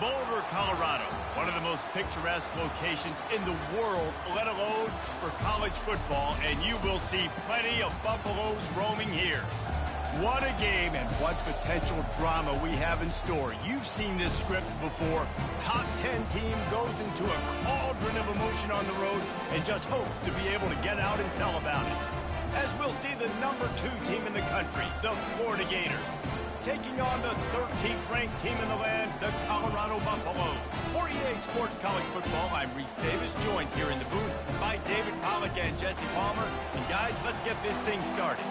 Boulder, Colorado, one of the most picturesque locations in the world, let alone for college football, and you will see plenty of Buffaloes roaming here. What a game and what potential drama we have in store. You've seen this script before. Top 10 team goes into a cauldron of emotion on the road and just hopes to be able to get out and tell about it. As we'll see the number 2 team in the country, the Florida Gators, taking on the 13th ranked team in the land, the Colorado Buffaloes. For EA Sports College Football, I'm Reese Davis, joined here in the booth by David Pollack and Jesse Palmer. And guys, let's get this thing started.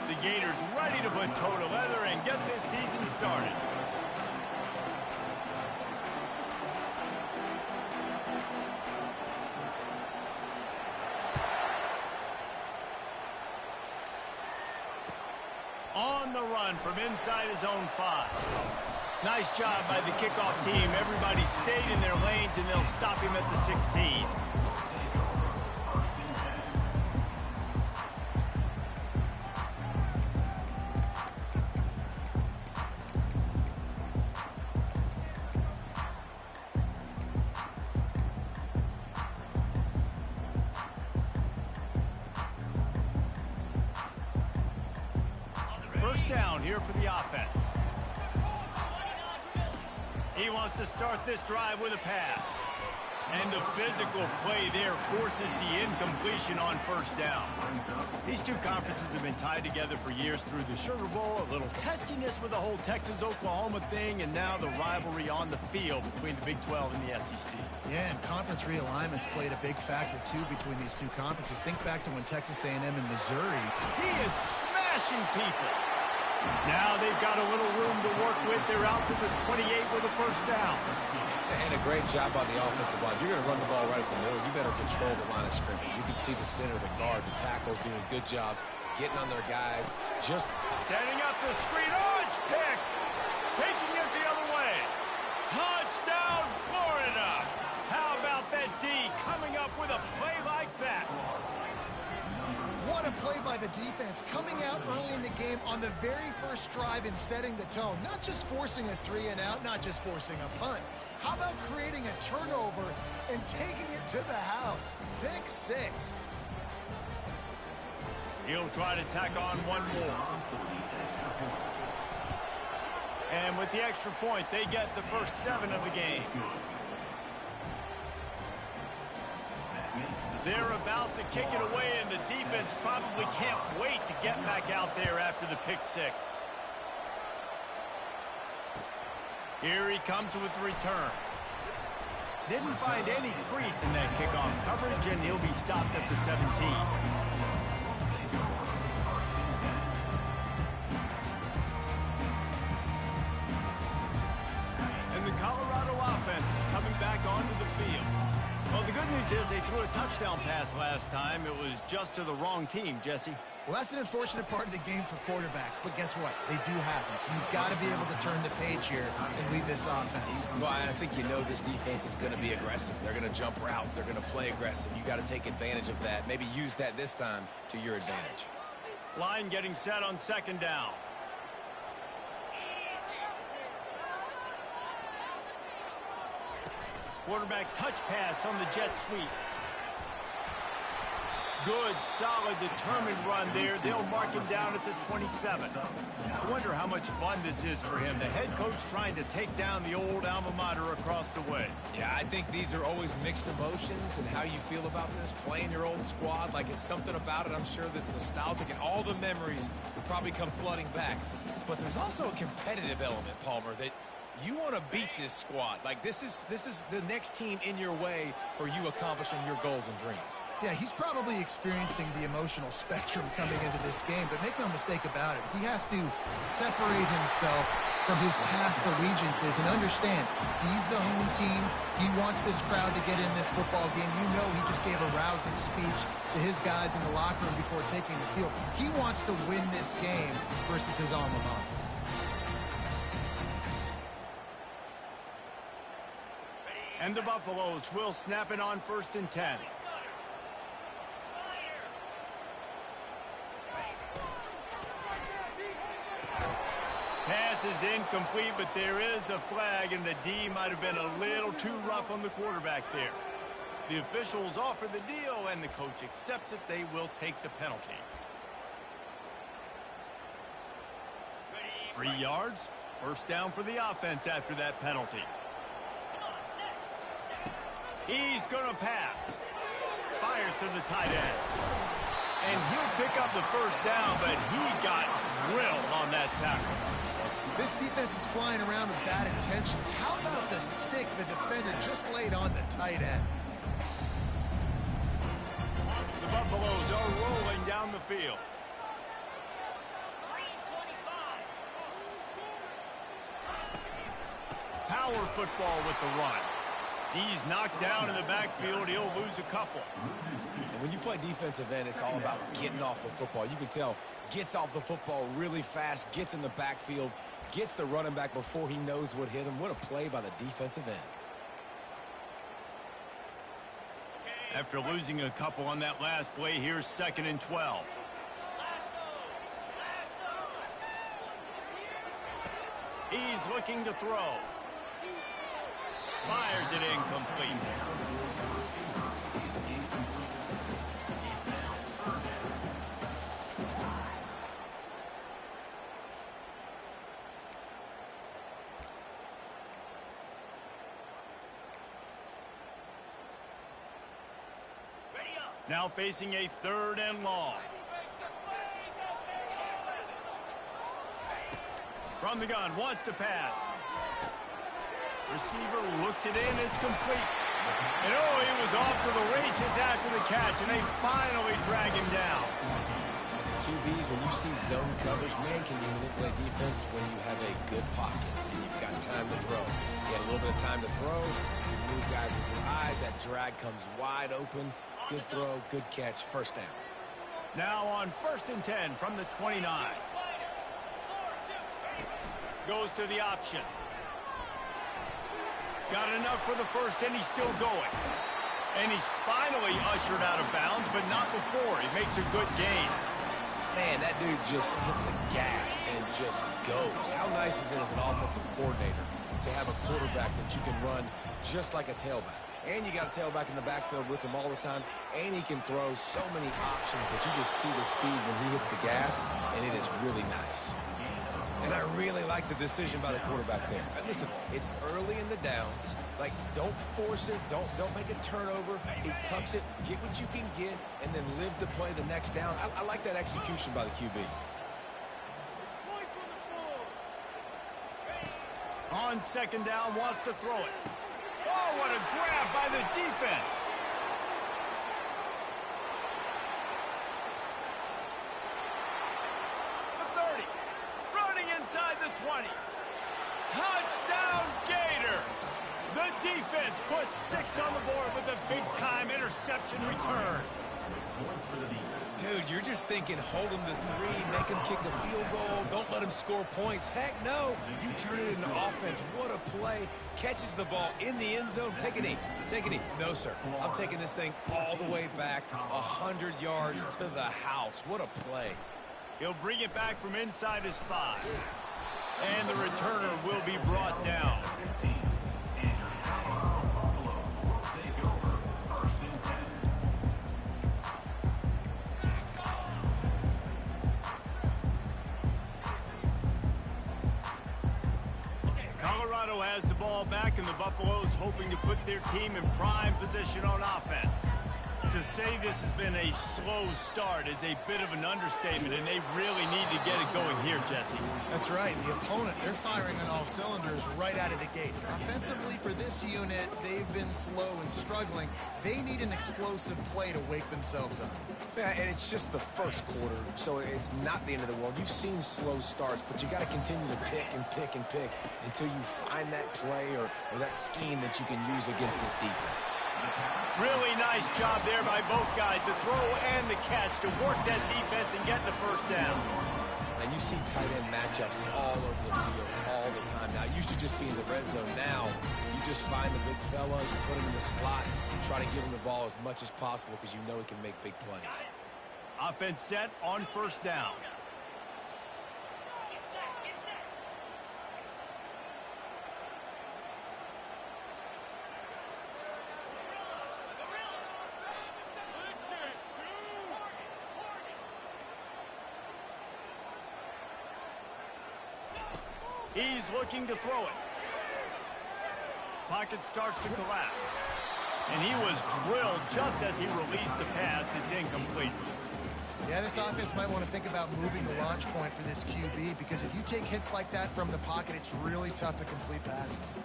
The Gators ready to put toe to leather and get this season started. On the run from inside his own 5. Nice job by the kickoff team. Everybody stayed in their lanes, and they'll stop him at the 16. First down here for the offense. He wants to start this drive with a pass. And the physical play there forces the incompletion on first down. These two conferences have been tied together for years through the Sugar Bowl, a little testiness with the whole Texas-Oklahoma thing, and now the rivalry on the field between the Big 12 and the SEC. Yeah, and conference realignments played a big factor, too, between these two conferences. Think back to when Texas A&M and Missouri. He is smashing people. Now they've got a little room to work with. They're out to the 28 with a first down. And a great job on the offensive line. If you're going to run the ball right at the middle, you better control the line of scrimmage. You can see the center, the guard, the tackles doing a good job getting on their guys. Just setting up the screen. Oh, it's picked. Taking it the other way. Touchdown, Florida. How about that D coming up with a play like that? What a play by the defense, coming out early in the game on the very first drive and setting the tone. Not just forcing a 3-and-out, not just forcing a punt. How about creating a turnover and taking it to the house? Pick 6. He'll try to tack on one more. And with the extra point, they get the first 7 of the game. They're about to kick it away, and the defense probably can't wait to get back out there after the pick 6. Here he comes with the return. Didn't find any crease in that kickoff coverage, and he'll be stopped at the 17. And the Colorado offense is coming back onto the field. Well, the good news is they threw a touchdown pass last time. It was just to the wrong team, Jesse. Well, that's an unfortunate part of the game for quarterbacks, but guess what? They do happen, so you've got to be able to turn the page here and lead this offense. Well, I think you know this defense is going to be aggressive. They're going to jump routes. They're going to play aggressive. You got to take advantage of that. Maybe use that this time to your advantage. Line getting set on second down. Quarterback touch pass on the jet sweep. Good, solid, determined run there. They'll mark him down at the 27. I wonder how much fun this is for him. The head coach trying to take down the old alma mater across the way. Yeah, I think these are always mixed emotions and how you feel about this, playing your old squad. Like, it's something about it, I'm sure, that's nostalgic, and all the memories will probably come flooding back. But there's also a competitive element, Palmer, that you want to beat this squad. Like, this is the next team in your way for you accomplishing your goals and dreams. Yeah, he's probably experiencing the emotional spectrum coming into this game, but make no mistake about it, he has to separate himself from his past allegiances and understand he's the home team. He wants this crowd to get in this football game. You know, he just gave a rousing speech to his guys in the locker room before taking the field. He wants to win this game versus his alma mater. And the Buffaloes will snap it on 1st and 10. Pass is incomplete, but there is a flag, and the D might have been a little too rough on the quarterback there. The officials offer the deal, and the coach accepts it. They will take the penalty. 3 yards, 1st down for the offense after that penalty. He's going to pass. Fires to the tight end. And he'll pick up the 1st down, but he got drilled on that tackle. This defense is flying around with bad intentions. How about the stick the defender just laid on the tight end? The Buffaloes are rolling down the field. Power football with the run. He's knocked down in the backfield. He'll lose a couple. And when you play defensive end, it's all about getting off the football. You can tell, gets off the football really fast, gets in the backfield, gets the running back before he knows what hit him. What a play by the defensive end. After losing a couple on that last play, here's 2nd and 12. He's looking to throw. Fires it incomplete. Now facing a 3rd and long. From the gun, wants to pass. Receiver looks it in, it's complete. And oh, he was off to the races after the catch, and they finally drag him down. QBs, when you see zone coverage, man, can you manipulate defense when you have a good pocket and you've got time to throw. You had a little bit of time to throw, you move guys with your eyes, that drag comes wide open. Good throw, good catch, 1st down. Now on 1st and 10 from the 29. Goes to the option. Got enough for the 1st, and he's still going. And he's finally ushered out of bounds, but not before. He makes a good gain. Man, that dude just hits the gas and just goes. How nice is it as an offensive coordinator to have a quarterback that you can run just like a tailback? And you got a tailback in the backfield with him all the time, and he can throw so many options, but you just see the speed when he hits the gas, and it is really nice. And I really like the decision by the quarterback there. And listen, it's early in the downs. Like, don't force it. Don't make a turnover. He tucks it, get what you can get, and then live to play the next down. I like that execution by the QB. On 2nd down, wants to throw it. Oh, what a grab by the defense. The 30. Running inside the 20. Touchdown Gators. The defense puts 6 on the board with a big-time interception return. Dude, you're just thinking, hold him to 3, make him kick a field goal, don't let him score points. Heck no, you turn it into offense. What a play. Catches the ball in the end zone. Take a knee. Take a knee. No, sir. I'm taking this thing all the way back 100 yards to the house. What a play. He'll bring it back from inside his 5. And the returner will be brought down. Colorado has the ball back, and the Buffaloes hoping to put their team in prime position on offense. To say this has been a slow start is a bit of an understatement, and they really need to get it going here, Jesse. That's right. The opponent, they're firing on all cylinders right out of the gate. Offensively, for this unit, they've been slow and struggling. They need an explosive play to wake themselves up. Yeah, and it's just the first quarter, so it's not the end of the world. You've seen slow starts, but you got to continue to pick and pick and pick until you find that play or that scheme that you can use against this defense. Really nice job there by both guys, the throw and the catch, to work that defense and get the 1st down. And you see tight end matchups all over the field all the time. Now, it used to just be in the red zone. Now, you just find the big fella, you put him in the slot, and try to give him the ball as much as possible because you know he can make big plays. Offense set on first down. He's looking to throw it. Pocket starts to collapse. And he was drilled just as he released the pass. It's incomplete. Yeah, this offense might want to think about moving the launch point for this QB, because if you take hits like that from the pocket, it's really tough to complete passes.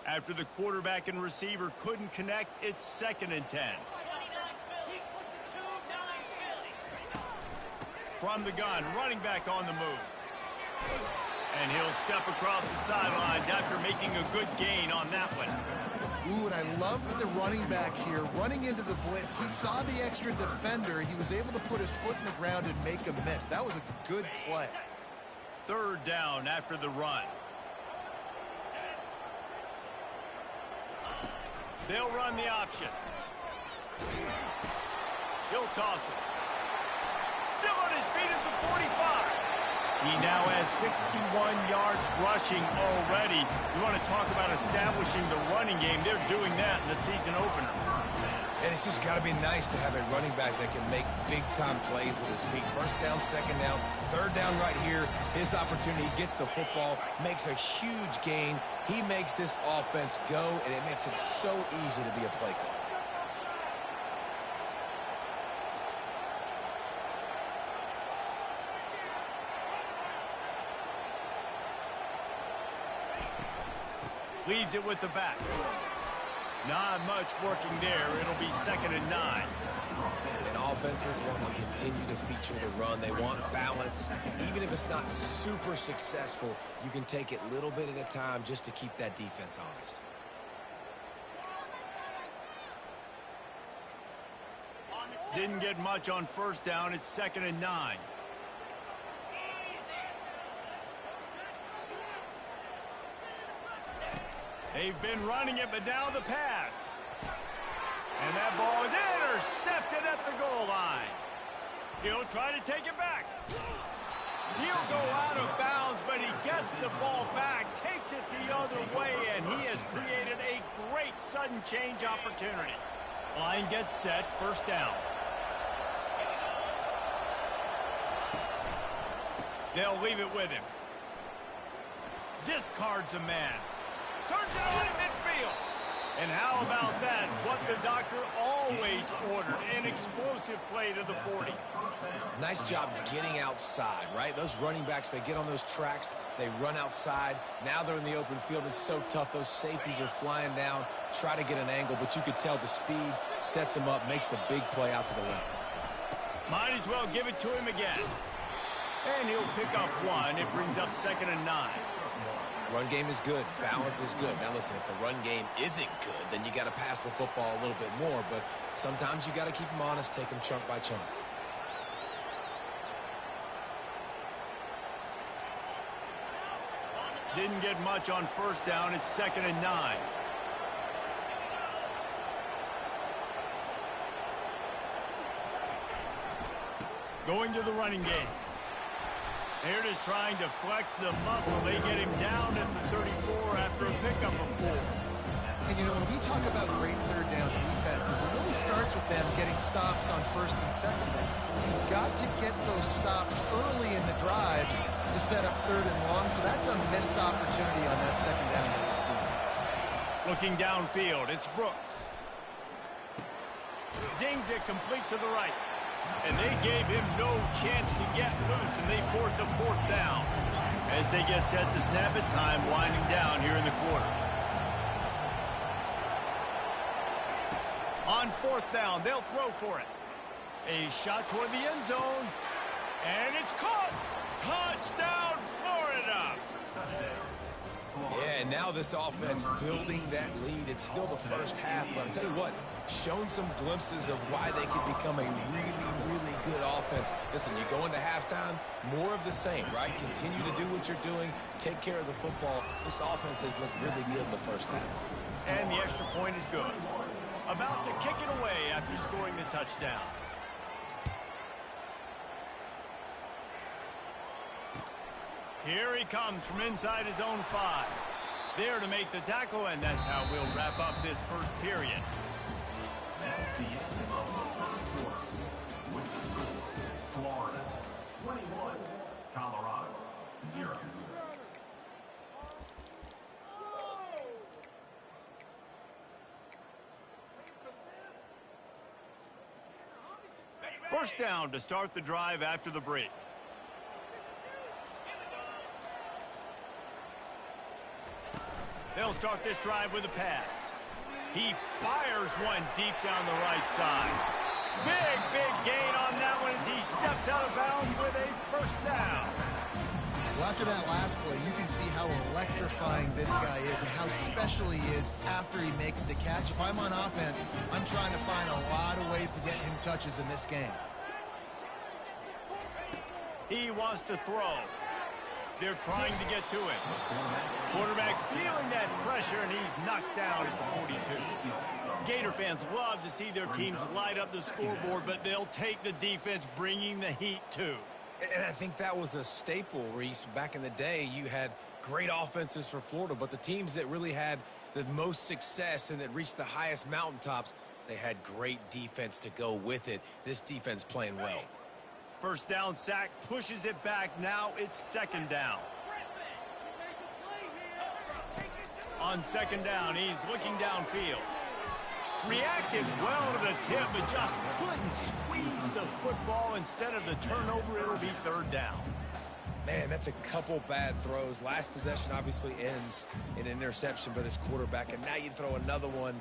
After the quarterback and receiver couldn't connect, it's 2nd and 10. From the gun, running back on the move. And he'll step across the sidelines after making a good gain on that one. Ooh, and I love the running back here, running into the blitz. He saw the extra defender. He was able to put his foot in the ground and make a miss. That was a good play. 3rd down after the run. They'll run the option. He'll toss it. Still on his feet at the 45. He now has 61 yards rushing already. You want to talk about establishing the running game. They're doing that in the season opener. And it's just got to be nice to have a running back that can make big-time plays with his feet. 1st down, 2nd down, 3rd down right here. His opportunity, gets the football, makes a huge gain. He makes this offense go, and it makes it so easy to be a play caller. Leaves it with the back. Not much working there. It'll be 2nd and 9. And offenses want to continue to feature the run. They want balance. Even if it's not super successful, you can take it little bit at a time just to keep that defense honest. Didn't get much on 1st down. It's 2nd and 9. They've been running it, but now the pass. And that ball is intercepted at the goal line. He'll try to take it back. He'll go out of bounds, but he gets the ball back, takes it the other way, and he has created a great sudden change opportunity. Line gets set, 1st down. They'll leave it with him. Discards a man. Turns it on in midfield. And how about that? What the doctor always ordered, an explosive play to the 40. Nice job getting outside, right? Those running backs, they get on those tracks, they run outside. Now they're in the open field. It's so tough. Those safeties are flying down, try to get an angle, but you could tell the speed sets him up, makes the big play out to the left. Might as well give it to him again. And he'll pick up 1. It brings up 2nd and 9. Run game is good. Balance is good. Now, listen, if the run game isn't good, then you got to pass the football a little bit more. But sometimes you got to keep them honest, take them chunk by chunk. Didn't get much on 1st down. It's 2nd and 9. Going to the running game. They're just trying to flex the muscle. They get him down at the 34 after a pickup of 4. And, you know, when we talk about great 3rd down defenses, it really starts with them getting stops on 1st and 2nd down. You've got to get those stops early in the drives to set up 3rd and long, so that's a missed opportunity on that 2nd down by this defense. Looking downfield, it's Brooks. Zings it complete to the right. And they gave him no chance to get loose, and they force a 4th down. As they get set to snap it, time winding down here in the quarter. On 4th down, they'll throw for it. A shot toward the end zone. And it's caught. Touchdown, Florida. Yeah, and now this offense building that lead. It's still the first half, but I'll tell you what, shown some glimpses of why they could become a really, really good offense. Listen, you go into halftime, more of the same, right? Continue to do what you're doing, take care of the football. This offense has looked really good in the first half. And the extra point is good. About to kick it away after scoring the touchdown. Here he comes from inside his own 5. There to make the tackle, and that's how we'll wrap up this first period. That's the end of the first quarter. With the score, Florida 21, Colorado 0. First down to start the drive after the break. They'll start this drive with a pass. He fires one deep down the right side. Big, big gain on that one as he steps out of bounds with a first down. Well, after that last play, you can see how electrifying this guy is and how special he is after he makes the catch. If I'm on offense, I'm trying to find a lot of ways to get him touches in this game. He wants to throw. They're trying to get to him. Quarterback feeling that pressure, and he's knocked down at the 42. Gator fans love to see their teams light up the scoreboard, but they'll take the defense bringing the heat too. And I think that was a staple, Reese. Back in the day, you had great offenses for Florida, but the teams that really had the most success and that reached the highest mountaintops, they had great defense to go with it. This defense playing well. First down sack pushes it back. Now it's second down. On second down, he's looking downfield. Reacted well to the tip, but just couldn't squeeze the football. Instead of the turnover, it'll be third down. Man, that's a couple bad throws. Last possession obviously ends in an interception by this quarterback, and now you throw another one,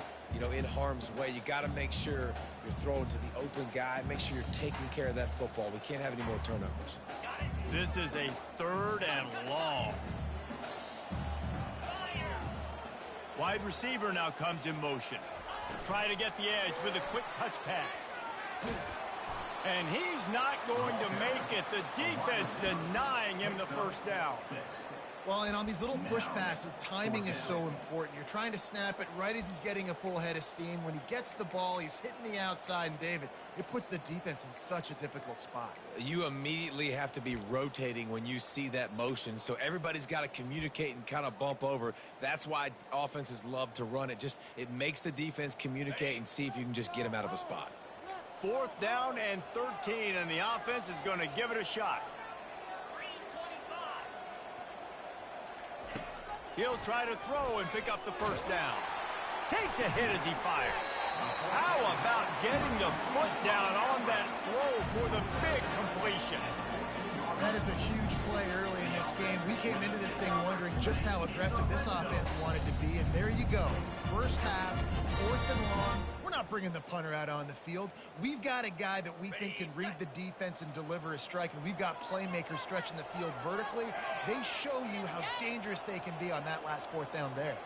in harm's way. You got to make sure you're throwing to the open guy. Make sure you're taking care of that football. We can't have any more turnovers. This is a third and long. Wide receiver now comes in motion. Try to get the edge with a quick touch pass. And he's not going to make it. The defense denying him the first down. Well, and on these little push passes, timing is so important. You're trying to snap it right as he's getting a full head of steam. When he gets the ball, he's hitting the outside, and David, it puts the defense in such a difficult spot. You immediately have to be rotating when you see that motion, so everybody's got to communicate and kind of bump over. That's why offenses love to run it. It makes the defense communicate and see if you can just get him out of a spot. Fourth down and 13, and the offense is going to give it a shot. He'll try to throw and pick up the first down. Takes a hit as he fires. How about getting the foot down on that throw for the big completion? That is a huge play early in this game. We came into this thing wondering just how aggressive this offense wanted to be, and there you go. First half, fourth and long. We're not bringing the punter out on the field. We've got a guy that we think can read the defense and deliver a strike, and we've got playmakers stretching the field vertically. They show you how dangerous they can be on that last fourth down there.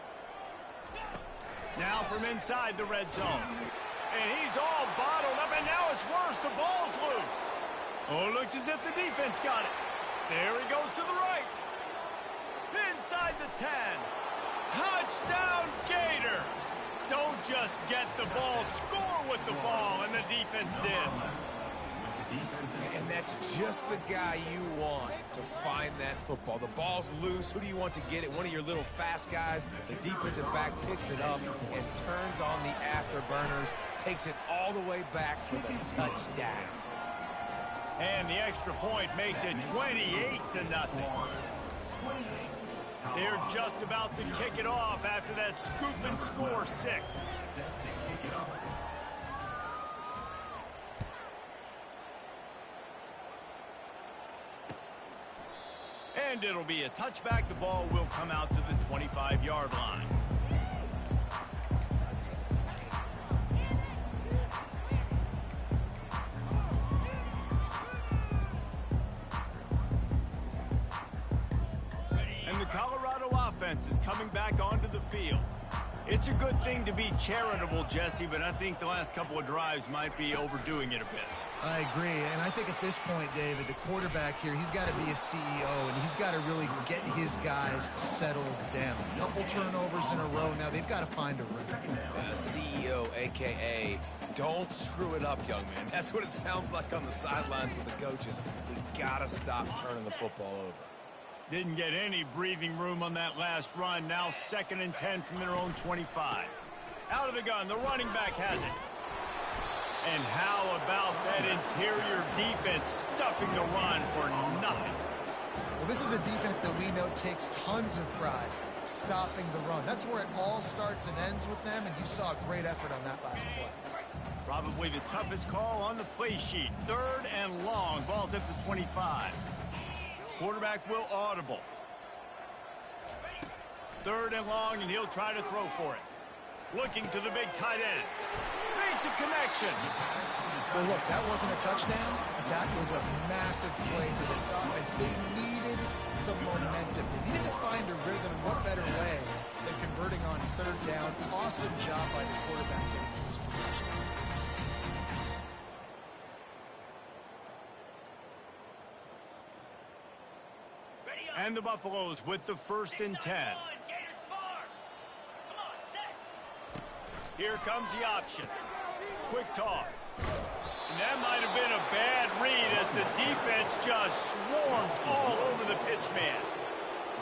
Now from inside the red zone. And he's all bottled up, and now it's worse. The ball's loose. Oh, looks as if the defense got it. There he goes to the right. Inside the 10. Touchdown, Gator. Don't just get the ball, score with the ball, and the defense did. And that's just the guy you want to find that football. The ball's loose. Who do you want to get it? One of your little fast guys. The defensive back picks it up and turns on the afterburners, takes it all the way back for the touchdown. And the extra point makes it 28-0. They're just about to kick it off after that scoop and score 6. And it'll be a touchback. The ball will come out to the 25-yard line. the Colorado offense is coming back onto the field. It's a good thing to be charitable, Jesse, but I think the last couple of drives might be overdoing it a bit. I agree, and I think at this point, David, the quarterback here, he's got to be a CEO, and he's got to really get his guys settled down. A couple turnovers in a row now. They've got to find a rhythm. CEO, a.k.a. don't screw it up, young man. That's what it sounds like on the sidelines with the coaches. We got to stop turning the football over. Didn't get any breathing room on that last run. Now 2nd and 10 from their own 25. Out of the gun, the running back has it. And how about that interior defense stuffing the run for nothing? Well, this is a defense that we know takes tons of pride stopping the run. That's where it all starts and ends with them, and you saw a great effort on that last play. Probably the toughest call on the play sheet. 3rd and long. Ball's at the 25. Quarterback will audible. 3rd and long, and he'll try to throw for it. Looking to the big tight end. Makes a connection. Well, look, that wasn't a touchdown. That was a massive play for this offense. They needed some momentum. They needed to find a rhythm. What better way than converting on 3rd down? Awesome job by the quarterback getting those possession. And the Buffaloes with the 1st and 10. Here comes the option. Quick toss. And that might have been a bad read as the defense just swarms all over the pitch man.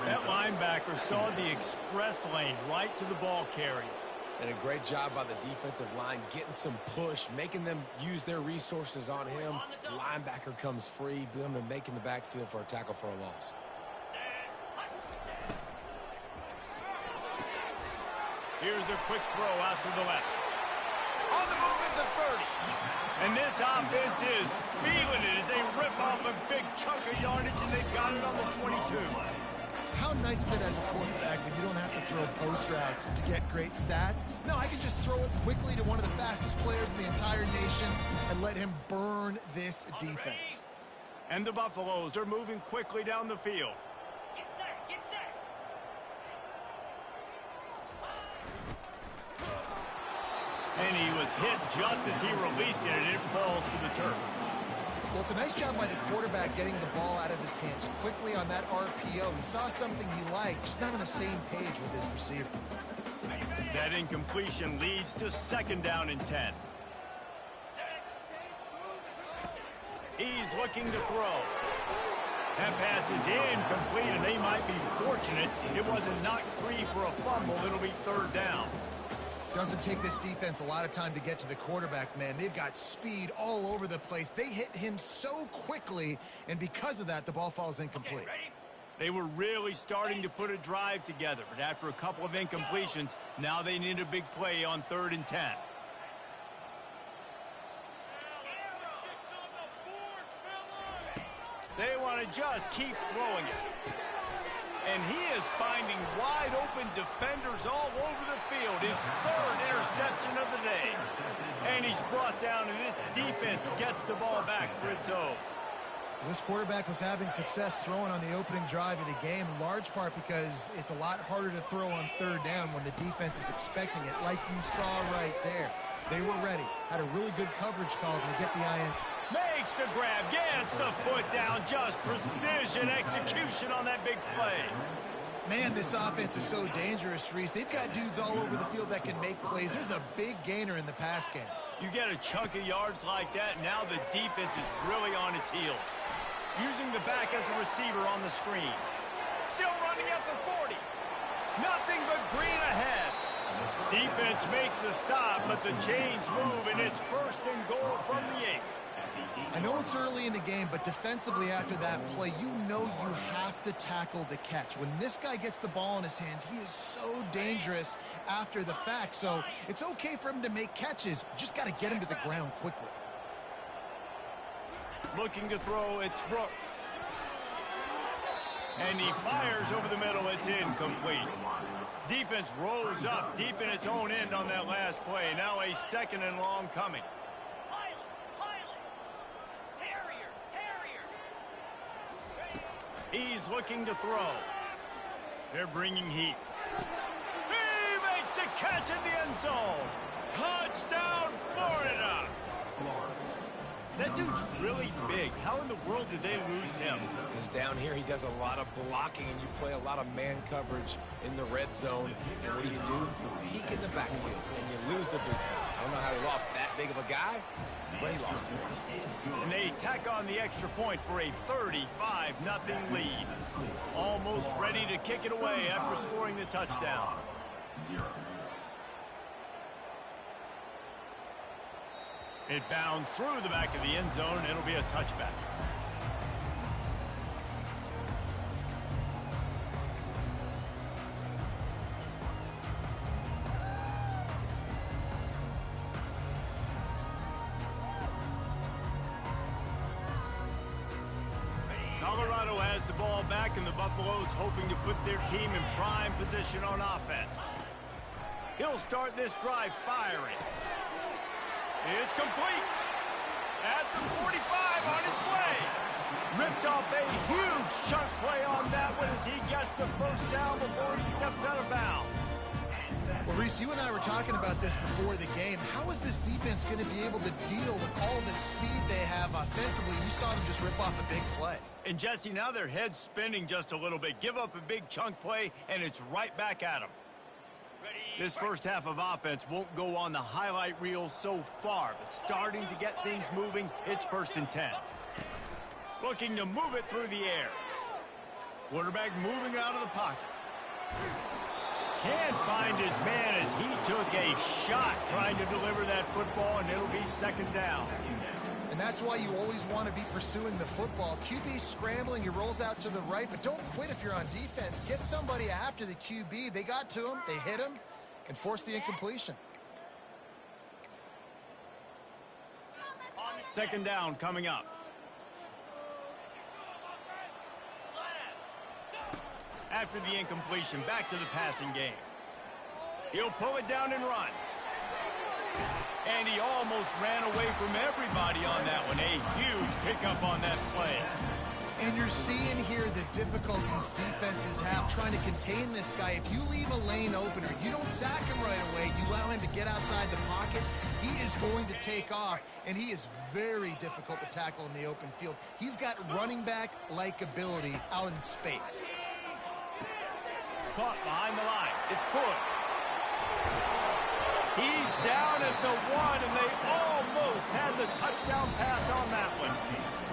That linebacker saw the express lane right to the ball carrier. And a great job by the defensive line getting some push, making them use their resources on him. The linebacker comes free, boom, and making the backfield for a tackle for a loss. Here's a quick throw out to the left. On the move at the 30. And this offense is feeling it as they rip off a big chunk of yardage, and they've got it on the 22. How nice is it as a quarterback when you don't have to throw post routes to get great stats? No, I can just throw it quickly to one of the fastest players in the entire nation and let him burn this defense. And the Buffaloes are moving quickly down the field. Get set, get set. And he was hit just as he released it, and it falls to the turf. Well, it's a nice job by the quarterback getting the ball out of his hands quickly on that RPO. He saw something he liked, just not on the same page with his receiver. That incompletion leads to 2nd down and 10. He's looking to throw. That pass is incomplete, and they might be fortunate it wasn't knocked free for a fumble. It'll be 3rd down. Doesn't take this defense a lot of time to get to the quarterback, man. They've got speed all over the place. They hit him so quickly, and because of that, the ball falls incomplete. They were really starting to put a drive together, but after a couple of incompletions, now they need a big play on 3rd and 10. They want to just keep throwing it. And he is finding wide-open defenders all over the field. His 3rd interception of the day. And he's brought down, and this defense gets the ball back for its own. This quarterback was having success throwing on the opening drive of the game, in large part because it's a lot harder to throw on 3rd down when the defense is expecting it, like you saw right there. They were ready, had a really good coverage call to get the IN. Makes the grab, gets the foot down, just precision execution on that big play. Man, this offense is so dangerous, Reese. They've got dudes all over the field that can make plays. There's a big gainer in the pass game. You get a chunk of yards like that, now the defense is really on its heels. Using the back as a receiver on the screen. Still running at the 40. Nothing but green ahead. Defense makes a stop, but the chains move, and it's 1st and goal from the 8. I know it's early in the game, but defensively after that play, you know you have to tackle the catch. When this guy gets the ball in his hands, he is so dangerous after the fact. So it's okay for him to make catches. You just got to get him to the ground quickly. Looking to throw, it's Brooks. And he fires over the middle, it's incomplete. Defense rose up deep in its own end on that last play. Now a 2nd and long coming. He's looking to throw. They're bringing heat. He makes a catch in the end zone. Touchdown, Florida. That dude's really big. How in the world did they lose him? Because down here he does a lot of blocking and you play a lot of man coverage in the red zone. And what do? Peek in the backfield and you lose the big fella. I don't know how he lost that big of a guy, but he lost him. And they tack on the extra point for a 35-0 lead. Almost ready to kick it away after scoring the touchdown. It bounds through the back of the end zone, and it'll be a touchback. Colorado has the ball back, and the Buffaloes hoping to put their team in prime position on offense. He'll start this drive firing. It's complete. At the 45 on its way. Ripped off a huge chunk play on that one as he gets the first down before he steps out of bounds. Well, Reese, you and I were talking about this before the game. How is this defense going to be able to deal with all the speed they have offensively? You saw them just rip off a big play. And Jesse, now their head's spinning just a little bit. Give up a big chunk play, and it's right back at them. This first half of offense won't go on the highlight reel so far, but starting to get things moving, it's 1st and 10. Looking to move it through the air. Quarterback moving out of the pocket. Can't find his man as he took a shot trying to deliver that football, and it'll be 2nd down. And that's why you always want to be pursuing the football. QB scrambling, he rolls out to the right, but don't quit if you're on defense. Get somebody after the QB. They got to him, they hit him, and forced the incompletion. 2nd down coming up. After the incompletion, back to the passing game. He'll pull it down and run. And he almost ran away from everybody on that one. A huge pickup on that play. And you're seeing here the difficulties defenses have trying to contain this guy. If you leave a lane open or you don't sack him right away, you allow him to get outside the pocket, he is going to take off, and he is very difficult to tackle in the open field. He's got running back-like ability out in space. Caught behind the line. It's good. He's down at the 1, and they almost had the touchdown pass on that one.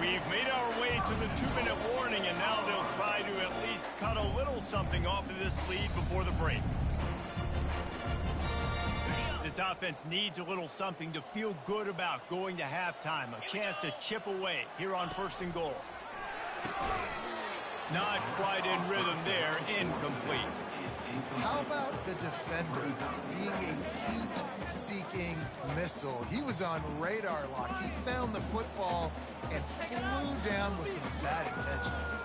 We've made our way to the 2-minute warning, and now they'll try to at least cut a little something off of this lead before the break. This offense needs a little something to feel good about going to halftime. A chance to chip away here on 1st and goal. Not quite in rhythm there. Incomplete. How about the defender being a heat-seeking missile? He was on radar lock. He found the football and flew down with some bad intentions.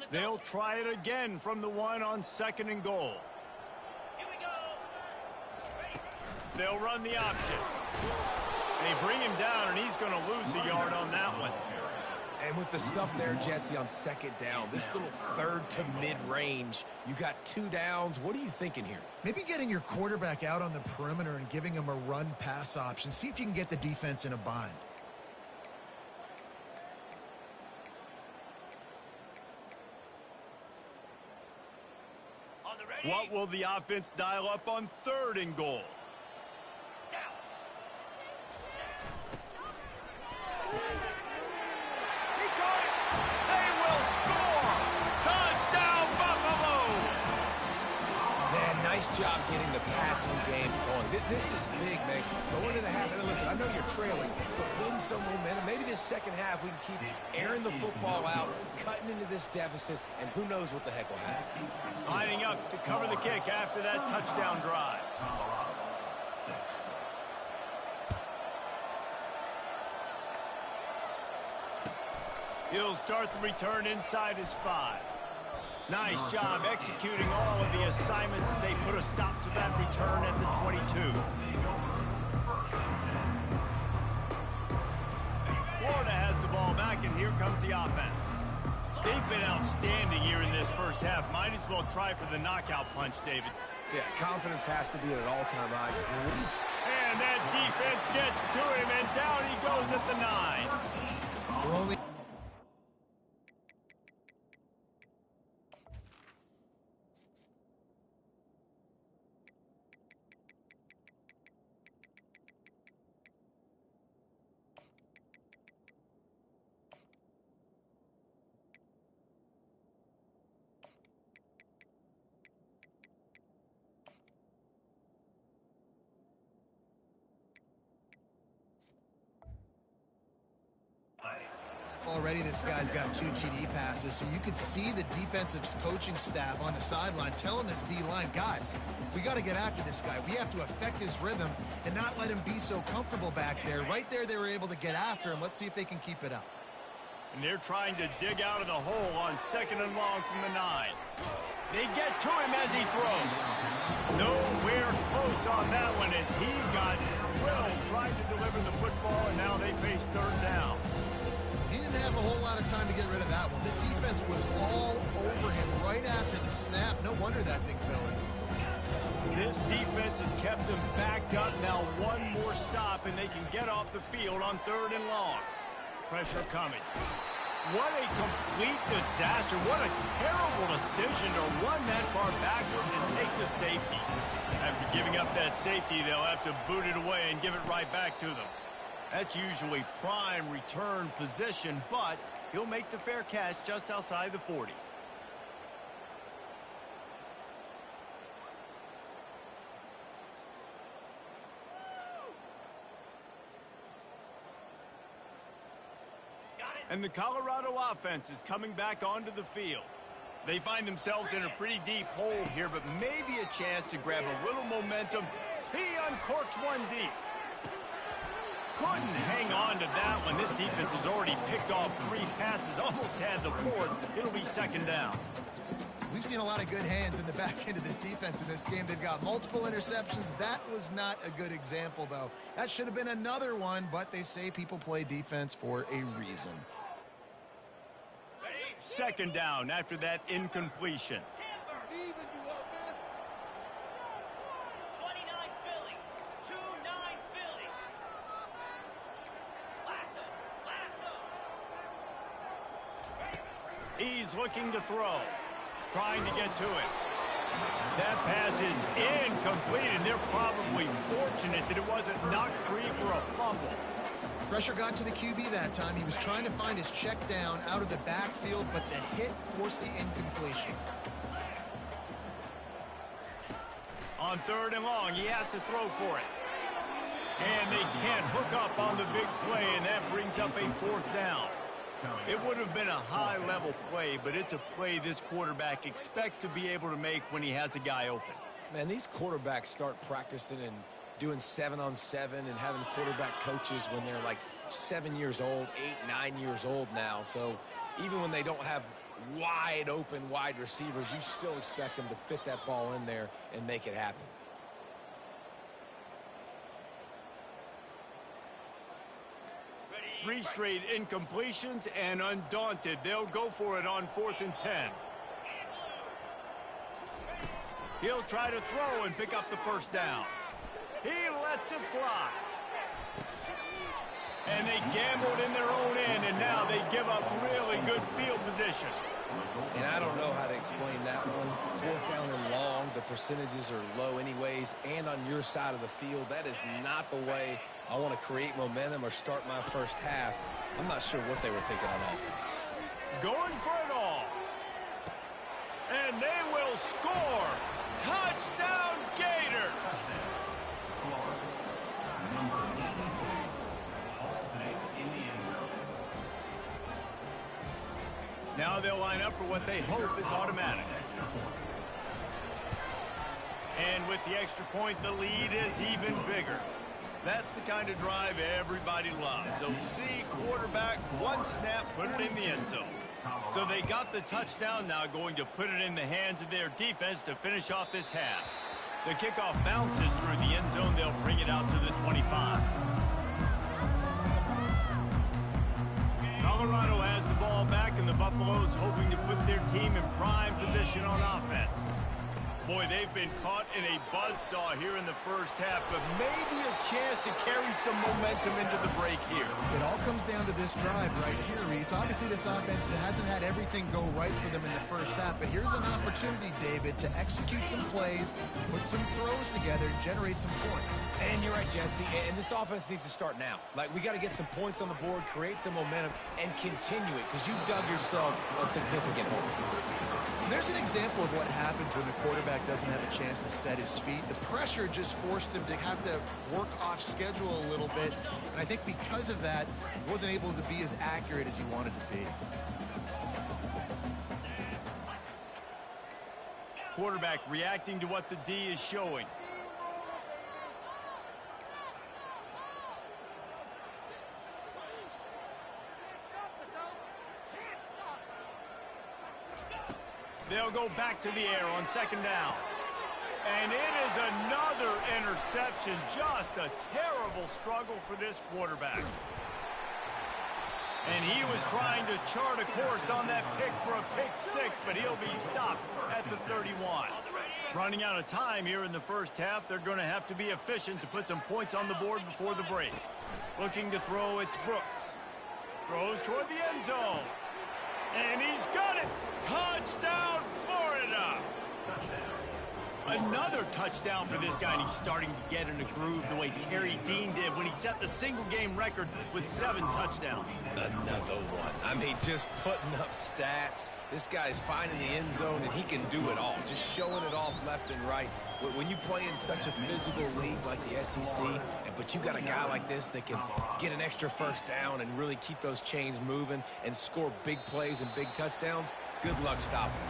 They'll try it again from the 1 on 2nd and goal. Here we go. They'll run the option. They bring him down, and he's going to lose a yard on that one. And with the stuff there, Jesse, on 2nd down, this little 3rd to mid-range, you got 2 downs. What are you thinking here? Maybe getting your quarterback out on the perimeter and giving him a run-pass option. See if you can get the defense in a bind. What will the offense dial up on 3rd and goal? He caught it. They will score. Touchdown, Buffaloes. Man, nice job getting the passing game going. This is big, man. Going to the half. And listen, I know you're trailing, but building some momentum. Maybe this 2nd half we can keep airing the football out, cutting into this deficit, and who knows what the heck will happen. Lining up to cover the kick after that touchdown drive. He'll start the return inside his 5. Nice job executing all of the assignments as they put a stop to that return at the 22. Florida has the ball back, and here comes the offense. They've been outstanding here in this first half. Might as well try for the knockout punch, David. Yeah, confidence has to be at an all-time high. And that defense gets to him, and down he goes at the 9. We're only... Already this guy's got 2 TD passes, so you could see the defensive coaching staff on the sideline telling this D-line, guys, we got to get after this guy. We have to affect his rhythm and not let him be so comfortable back there. Right there, they were able to get after him. Let's see if they can keep it up. And they're trying to dig out of the hole on 2nd and long from the 9. They get to him as he throws. Nowhere close on that one as he got drilled trying to deliver the football, and now they face 3rd down. He didn't have a whole lot of time to get rid of that one. The defense was all over him right after the snap. No wonder that thing fell in. This defense has kept them backed up. Now one more stop, and they can get off the field on 3rd and long. Pressure coming. What a complete disaster. What a terrible decision to run that far backwards and take the safety. After giving up that safety, they'll have to boot it away and give it right back to them. That's usually prime return position, but he'll make the fair catch just outside the 40. And the Colorado offense is coming back onto the field. They find themselves in a pretty deep hole here, but maybe a chance to grab a little momentum. He uncorks one deep. Couldn't hang on to that one. This defense has already picked off 3 passes, almost had the 4th. It'll be 2nd down. We've seen a lot of good hands in the back end of this defense in this game. They've got multiple interceptions. That was not a good example, though. That should have been another one, but they say people play defense for a reason. 2nd down after that incompletion. 29 Philly. 2-9 Philly. Lasso. He's looking to throw. Trying to get to it. That pass is incomplete, and they're probably fortunate that it wasn't knocked free for a fumble. Pressure got to the QB that time. He was trying to find his check down out of the backfield, but the hit forced the incompletion. On 3rd and long, he has to throw for it. And they can't hook up on the big play, and that brings up a 4th down. It would have been a high-level play, but it's a play this quarterback expects to be able to make when he has a guy open. Man, these quarterbacks start practicing and doing 7-on-7 and having quarterback coaches when they're like 7 years old, 8, 9 years old now. So even when they don't have wide open wide receivers, you still expect them to fit that ball in there and make it happen. Three straight incompletions, and undaunted, they'll go for it on 4th and 10. He'll try to throw and pick up the 1st down. He lets it fly. And they gambled in their own end, and now they give up really good field position. And I don't know how to explain that one. 4th down and long, the percentages are low anyways, and on your side of the field, that is not the way I want to create momentum or start my first half. I'm not sure what they were thinking on offense. Going for it all. And they will score. Touchdown, Gators. Now they'll line up for what they hope is automatic. And with the extra point, the lead is even bigger. That's the kind of drive everybody loves. So see, quarterback, one snap, put it in the end zone. So they got the touchdown, now going to put it in the hands of their defense to finish off this half. The kickoff bounces through the end zone. They'll bring it out to the 25. Colorado has the ball back, and the Buffaloes hoping to put their team in prime position on offense. Boy, they've been caught in a buzzsaw here in the first half, but maybe a chance to carry some momentum into the break here. It all comes down to this drive right here, Reese. Obviously, this offense hasn't had everything go right for them in the first half, but here's an opportunity, David, to execute some plays, put some throws together, generate some points. And you're right, Jesse, and this offense needs to start now. Like, we got to get some points on the board, create some momentum, and continue it, because you've dug yourself a significant hole. There's an example of what happens when the quarterback doesn't have a chance to set his feet. The pressure just forced him to have to work off schedule a little bit. And I think because of that, he wasn't able to be as accurate as he wanted to be. Quarterback reacting to what the D is showing. They'll go back to the air on second down. And it is another interception. Just a terrible struggle for this quarterback. And he was trying to chart a course on that pick for a pick six, but he'll be stopped at the 31. Running out of time here in the first half, they're going to have to be efficient to put some points on the board before the break. Looking to throw, it's Brooks. Throws toward the end zone. And he's got it. Touchdown, Florida. Another touchdown for this guy, and he's starting to get in a groove the way Terry Dean did when he set the single-game record with 7 touchdowns. Another one. I mean, just putting up stats. This guy's finding the end zone, and he can do it all. Just showing it off left and right. When you play in such a physical league like the SEC, but you got a guy like this that can get an extra first down and really keep those chains moving and score big plays and big touchdowns, good luck stopping him.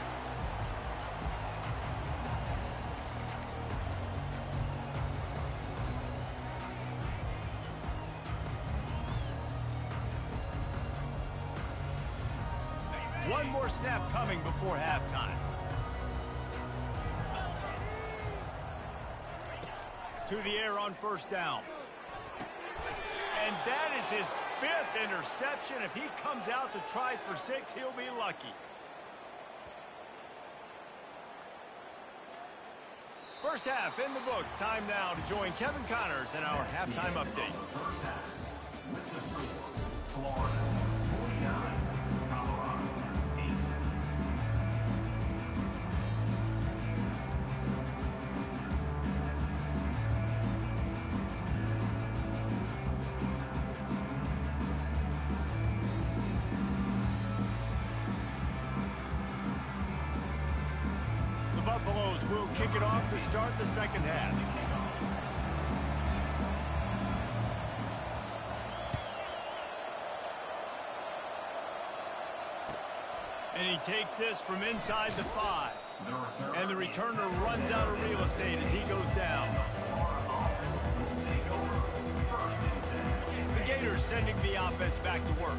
One more snap coming before halftime. To the air on first down. And that is his 5th interception. If he comes out to try for 6, he'll be lucky. First half in the books. Time now to join Kevin Connors in our halftime update. First half. With the score, Florida 49, Colorado 8. The Buffaloes will kick it off to start the second half. And he takes this from inside the 5. And the returner runs out of real estate as he goes down. The Gators sending the offense back to work.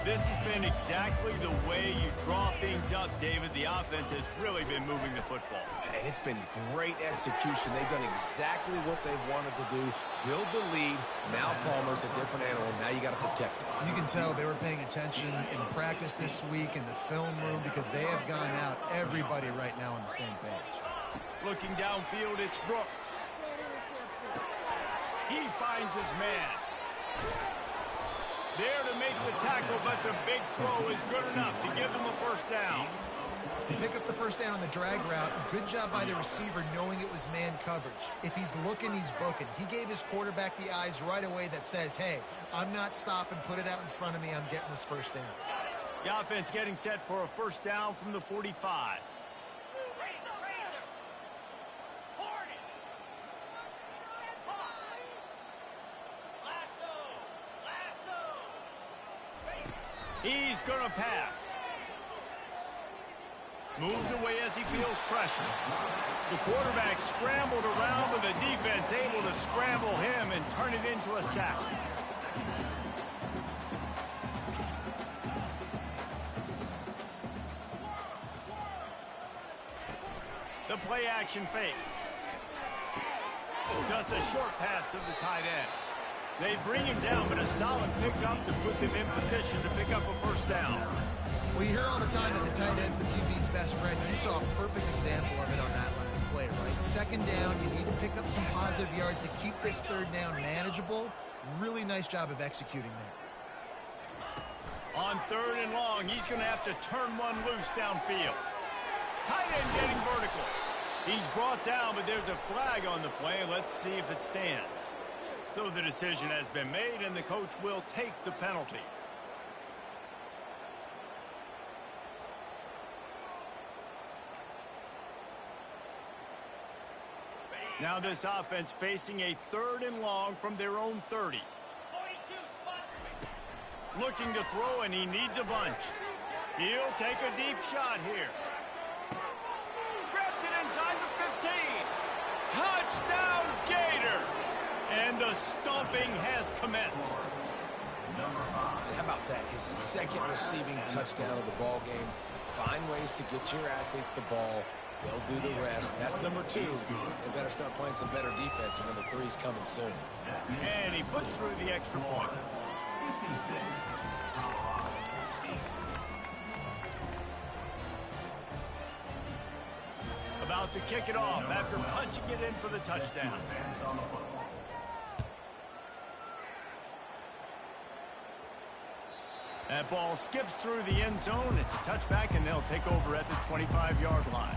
This has been exactly the way you draw things up, David. The offense has really been moving the football. And it's been great execution. They've done exactly what they've wanted to do. Build the lead. Now Palmer's a different animal. Now you got to protect him. You can tell they were paying attention in practice this week in the film room because they have gone out, everybody right now on the same page. Looking downfield, it's Brooks. He finds his man. There to make the tackle, but the big throw is good enough to give them a first down. They pick up the first down on the drag route. Good job by the receiver knowing it was man coverage. If he's looking, he's booking. He gave his quarterback the eyes right away that says, hey, I'm not stopping, put it out in front of me, I'm getting this first down. The offense getting set for a first down from the 45. He's going to pass. Moves away as he feels pressure. The quarterback scrambled around, but the defense able to scramble him and turn it into a sack. The play action fake. Just a short pass to the tight end. They bring him down, but a solid pickup to put them in position to pick up a first down. Well, you hear all the time that the tight end's the QB's best friend. You saw a perfect example of it on that last play, right? Second down, you need to pick up some positive yards to keep this third down manageable. Really nice job of executing there. On third and long, he's going to have to turn one loose downfield. Tight end getting vertical. He's brought down, but there's a flag on the play. Let's see if it stands. So the decision has been made, and the coach will take the penalty. Now this offense facing a third and long from their own 30. 42 spot. Looking to throw, and he needs a bunch. He'll take a deep shot here. Grabs it inside the 15. Touchdown Gators! And the stomping has commenced. How about that? His second receiving touchdown of the ball game. Find ways to get your athletes the ball. They'll do the rest. That's number 2. They better start playing some better defense, and number 3's coming soon. And he puts through the extra point. About to kick it off after punching it in for the touchdown. That ball skips through the end zone. It's a touchback, and they'll take over at the 25-yard line.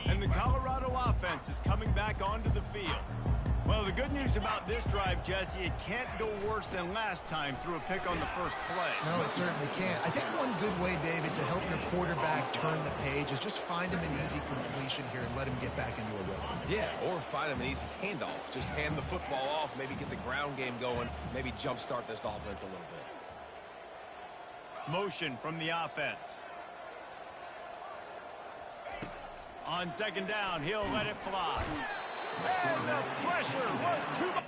And the Colorado offense is coming back onto the field. Well, the good news about this drive, Jesse, it can't go worse than last time through a pick on the first play. No, it certainly can't. I think one good way, David, to help your quarterback turn the page is just find him an easy completion here and let him get back into a rhythm. Yeah, or find him an easy handoff. Just hand the football off, maybe get the ground game going, maybe jumpstart this offense a little bit. Motion from the offense. On second down, he'll let it fly. And the pressure was too much.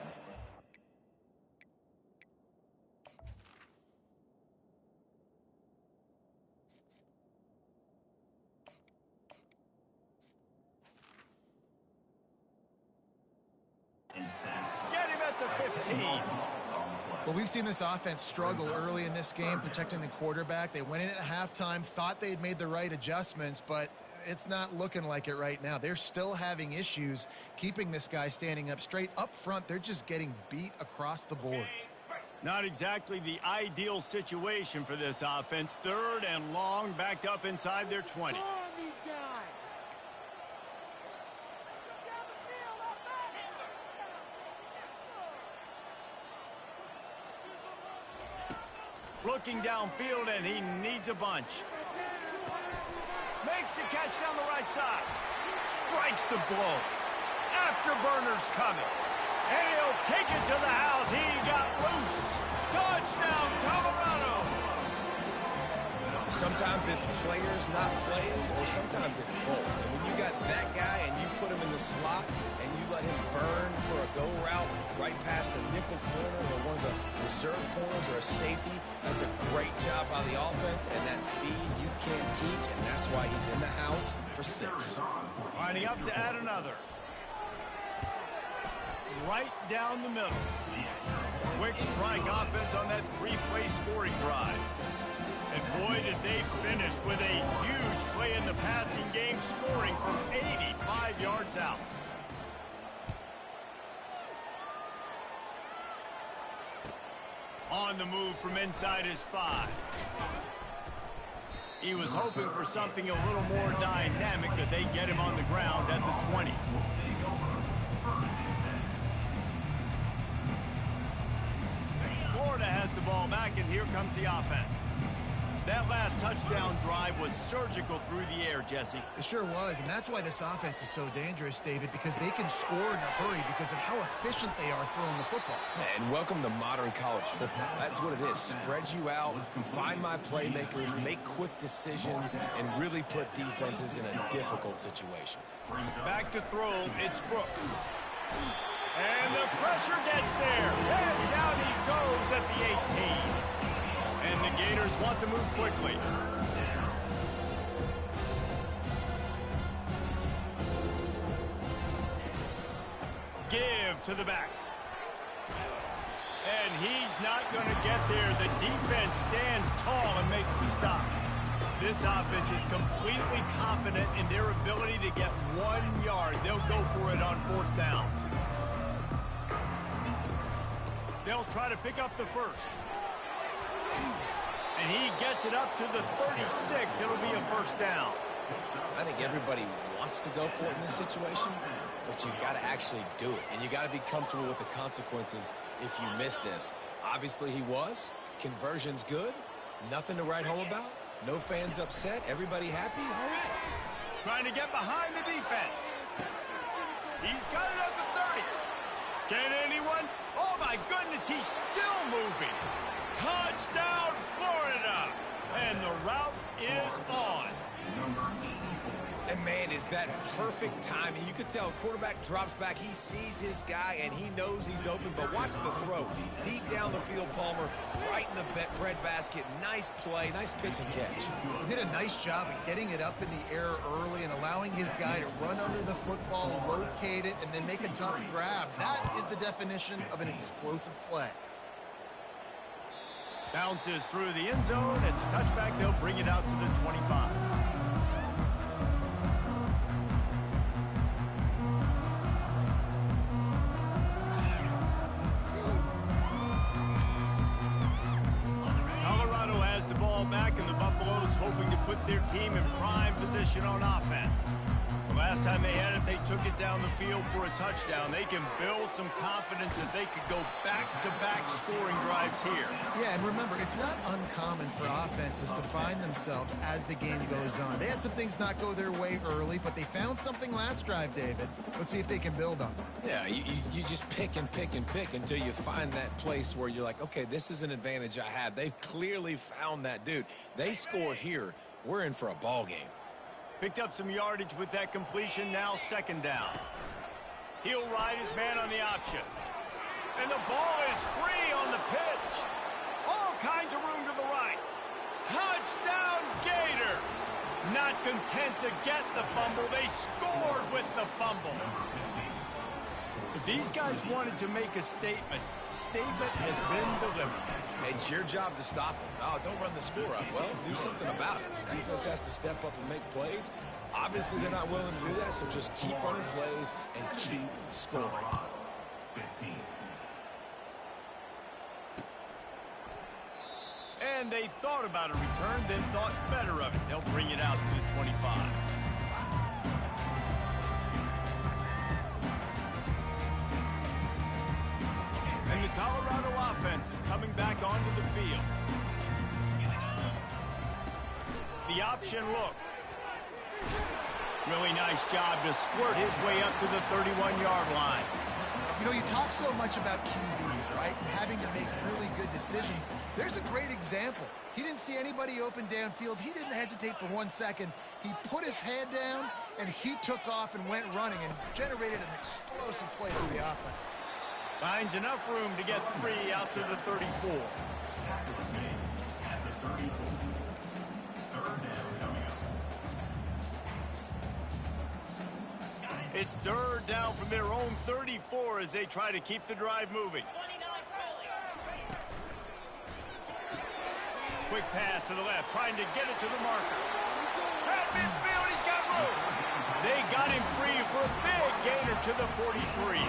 Get him at the 15. Well, we've seen this offense struggle early in this game, protecting the quarterback. They went in at halftime, thought they'd made the right adjustments, but it's not looking like it right now. They're still having issues keeping this guy standing up straight. Up front, they're just getting beat across the board. Not exactly the ideal situation for this offense. Third and long, backed up inside their 20. Looking downfield, and he needs a bunch. Makes the catch down the right side. Strikes the blow. Afterburner's coming. And he'll take it to the house. He got loose. Touchdown, Colorado. Sometimes it's players, not plays, or sometimes it's both. And when you got that guy and you put him in the slot and you let him burn for a go route right past a nickel corner or one of the reserve corners or a safety, that's a great job by the offense, and that speed you can't teach, and that's why he's in the house for 6. Lining up to add another. Right down the middle. Quick strike offense on that 3-play scoring drive. And boy, did they finish with a huge play in the passing game, scoring from 85 yards out. On the move from inside his 5. He was hoping for something a little more dynamic, but they get him on the ground at the 20. Florida has the ball back, and here comes the offense. That last touchdown drive was surgical through the air, Jesse. It sure was, and that's why this offense is so dangerous, David, because they can score in a hurry because of how efficient they are throwing the football. And welcome to modern college football. That's what it is. Spread you out, find my playmakers, make quick decisions, and really put defenses in a difficult situation. Back to throw, it's Brooks. And the pressure gets there. And down he goes at the 18. And the Gators want to move quickly. Give to the back. And he's not going to get there. The defense stands tall and makes the stop. This offense is completely confident in their ability to get 1 yard. They'll go for it on 4th down. They'll try to pick up the first. And he gets it up to the 36. It'll be a 1st down. I think everybody wants to go for it in this situation, but you got to actually do it. And you got to be comfortable with the consequences if you miss this. Obviously he was. Conversion's good. Nothing to write home about. No fans upset. Everybody happy. All right. Trying to get behind the defense. He's got it at the 30. Can anyone? Oh, my goodness, he's still moving. Touchdown, Florida! And the route is on. And, man, is that perfect timing. You could tell quarterback drops back. He sees his guy, and he knows he's open. But watch the throw. Deep down the field, Palmer, right in the bread basket. Nice play, nice pitch and catch. He did a nice job of getting it up in the air early and allowing his guy to run under the football, locate it, and then make a tough grab. That is the definition of an explosive play. Bounces through the end zone. It's a touchback. They'll bring it out to the 25. Colorado has the ball back, and the Buffaloes hoping to put their team in prime position on offense. The last time they had it, they took it down the field for a touchdown. They can build some confidence that they could go back-to-back scoring drives here. Yeah, and remember, it's not uncommon for offenses to find themselves as the game goes on. They had some things not go their way early, but they found something last drive, David. Let's see if they can build on it. Yeah, you just pick and pick and pick until you find that place where you're like, okay, this is an advantage I have. They've clearly found that, dude. They score here, we're in for a ball game. Picked up some yardage with that completion, now 2nd down. He'll ride his man on the option. And the ball is free on the pitch. All kinds of room to the right. Touchdown, Gators! Not content to get the fumble, they scored with the fumble. If these guys wanted to make a statement, the statement has been delivered. It's your job to stop them. Oh, don't run the score up. Well, do something about it. The defense has to step up and make plays. Obviously, they're not willing to do that, so just keep running plays and keep scoring. 15. And they thought about a return, then thought better of it. They'll bring it out to the 25. And the Colorado offense is coming back onto the field. The option look. Really nice job to squirt his way up to the 31-yard line. You know, you talk so much about QBs, right? And having to make really good decisions. There's a great example. He didn't see anybody open downfield. He didn't hesitate for 1 second. He put his head down, and he took off and went running and generated an explosive play for the offense. Finds enough room to get 3 out to the 34. At the 34. 3rd down coming up. It's 3rd down from their own 34 as they try to keep the drive moving. 29 Philly. Quick pass to the left, trying to get it to the marker. At midfield, he's got room. They got him free for a big gainer to the 43.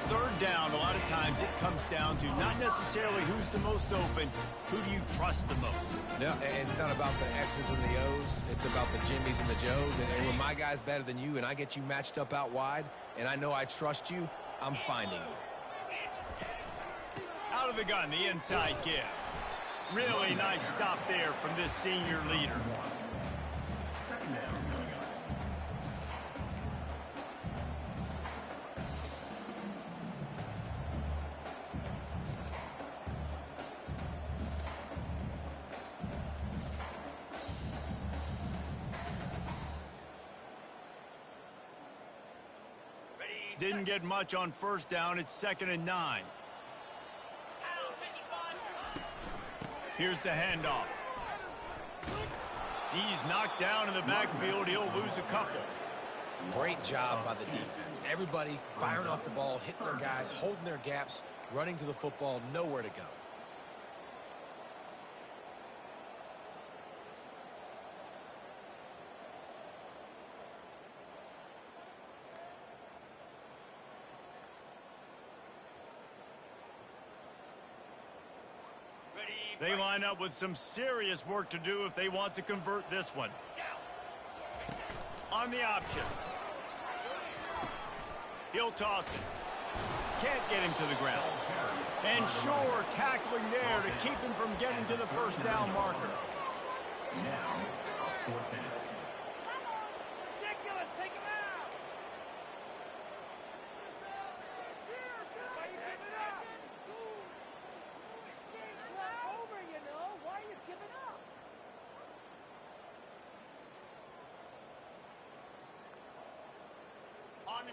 3rd down, a lot of times it comes down to not necessarily who's the most open, who do you trust the most? No, it's not about the X's and the O's. It's about the Jimmys and the Joes. And when my guy's better than you and I get you matched up out wide and I know I trust you, I'm finding you. Out of the gun, the inside give. Really nice stop there from this senior leader. Second down coming up. Didn't get much on first down. It's 2nd and 9. Here's the handoff. He's knocked down in the backfield. He'll lose a couple. Great job by the defense. Everybody firing off the ball, hitting their guys, holding their gaps, running to the football, nowhere to go. They line up with some serious work to do if they want to convert this one. On the option. He'll toss it. Can't get him to the ground. And sure, tackling there to keep him from getting to the first down marker. Now, fourth down. Ridiculous! Take him out! Why are you giving up? Game's not over, you know. Why are you giving up?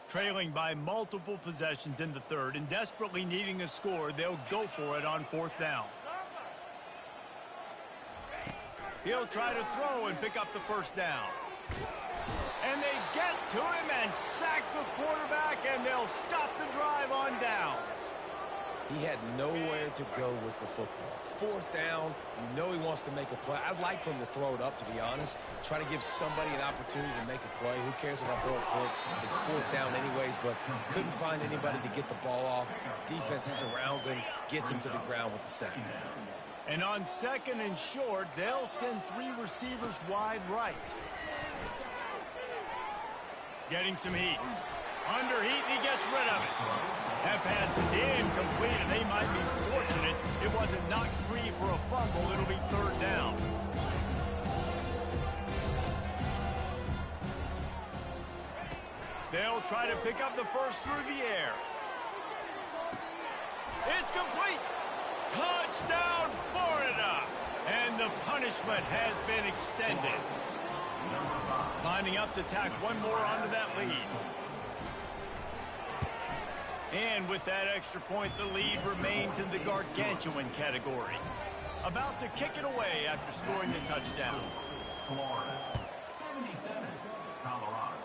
Trailing by multiple possessions in the third and desperately needing a score, they'll go for it on 4th down. He'll try to throw and pick up the first down. And they get to him and sack the quarterback, and they'll stop the drive on downs. He had nowhere to go with the football. 4th down, you know he wants to make a play. I'd like for him to throw it up, to be honest. Try to give somebody an opportunity to make a play. Who cares if I throw a pick? It's 4th down anyways, but couldn't find anybody to get the ball off. Defense surrounds him, gets him to the ground with the sack. And on 2nd and short, they'll send 3 receivers wide right. Getting some heat. Under heat, and he gets rid of it. That pass is incomplete, and they might be fortunate it wasn't knocked free for a fumble. It'll be 3rd down. They'll try to pick up the first through the air. It's complete. Touchdown, Florida. And the punishment has been extended. Lining up to tack one more onto that lead. And with that extra point, the lead remains in the gargantuan category. About to kick it away after scoring the touchdown. Florida, 77. Colorado,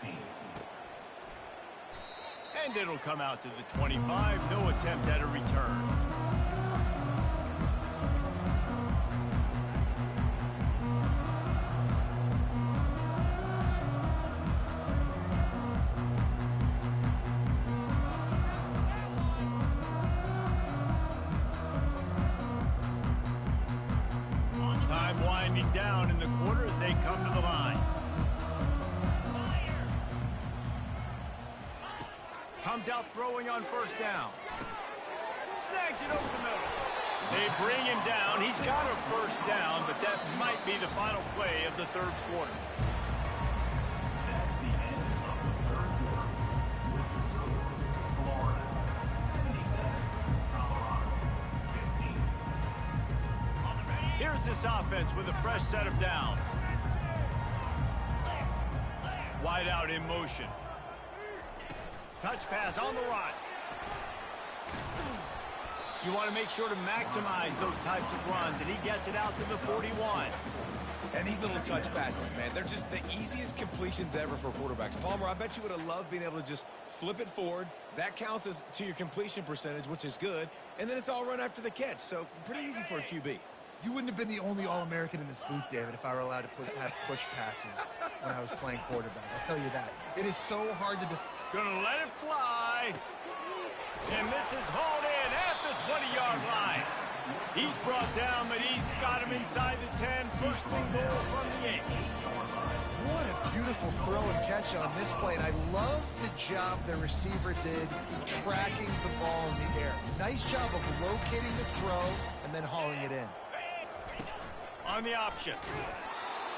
15. And it'll come out to the 25. No attempt at a return. Winding down in the quarter as they come to the line. Comes out throwing on first down. Snags it over the middle. They bring him down. He's got a first down, but that might be the final play of the 3rd quarter. That's the end of the 3rd quarter. With the score, Florida, 77. Colorado, 15. Here's this offense with a fresh set of downs. Wide out in motion. Touch pass on the run. You want to make sure to maximize those types of runs, and he gets it out to the 41. And these little touch passes, man, they're just the easiest completions ever for quarterbacks. Palmer, I bet you would have loved being able to just flip it forward. That counts as to your completion percentage, which is good. And then it's all run after the catch, so pretty easy for a QB. You wouldn't have been the only All-American in this booth, David, if I were allowed to have push passes when I was playing quarterback. I'll tell you that. It is so hard to Gonna let it fly. And this is hauled in at the 20-yard line. He's brought down, but he's got him inside the 10. First and goal from the 8. What a beautiful throw and catch on this play, and I love the job the receiver did tracking the ball in the air. Nice job of locating the throw and then hauling it in. On the option.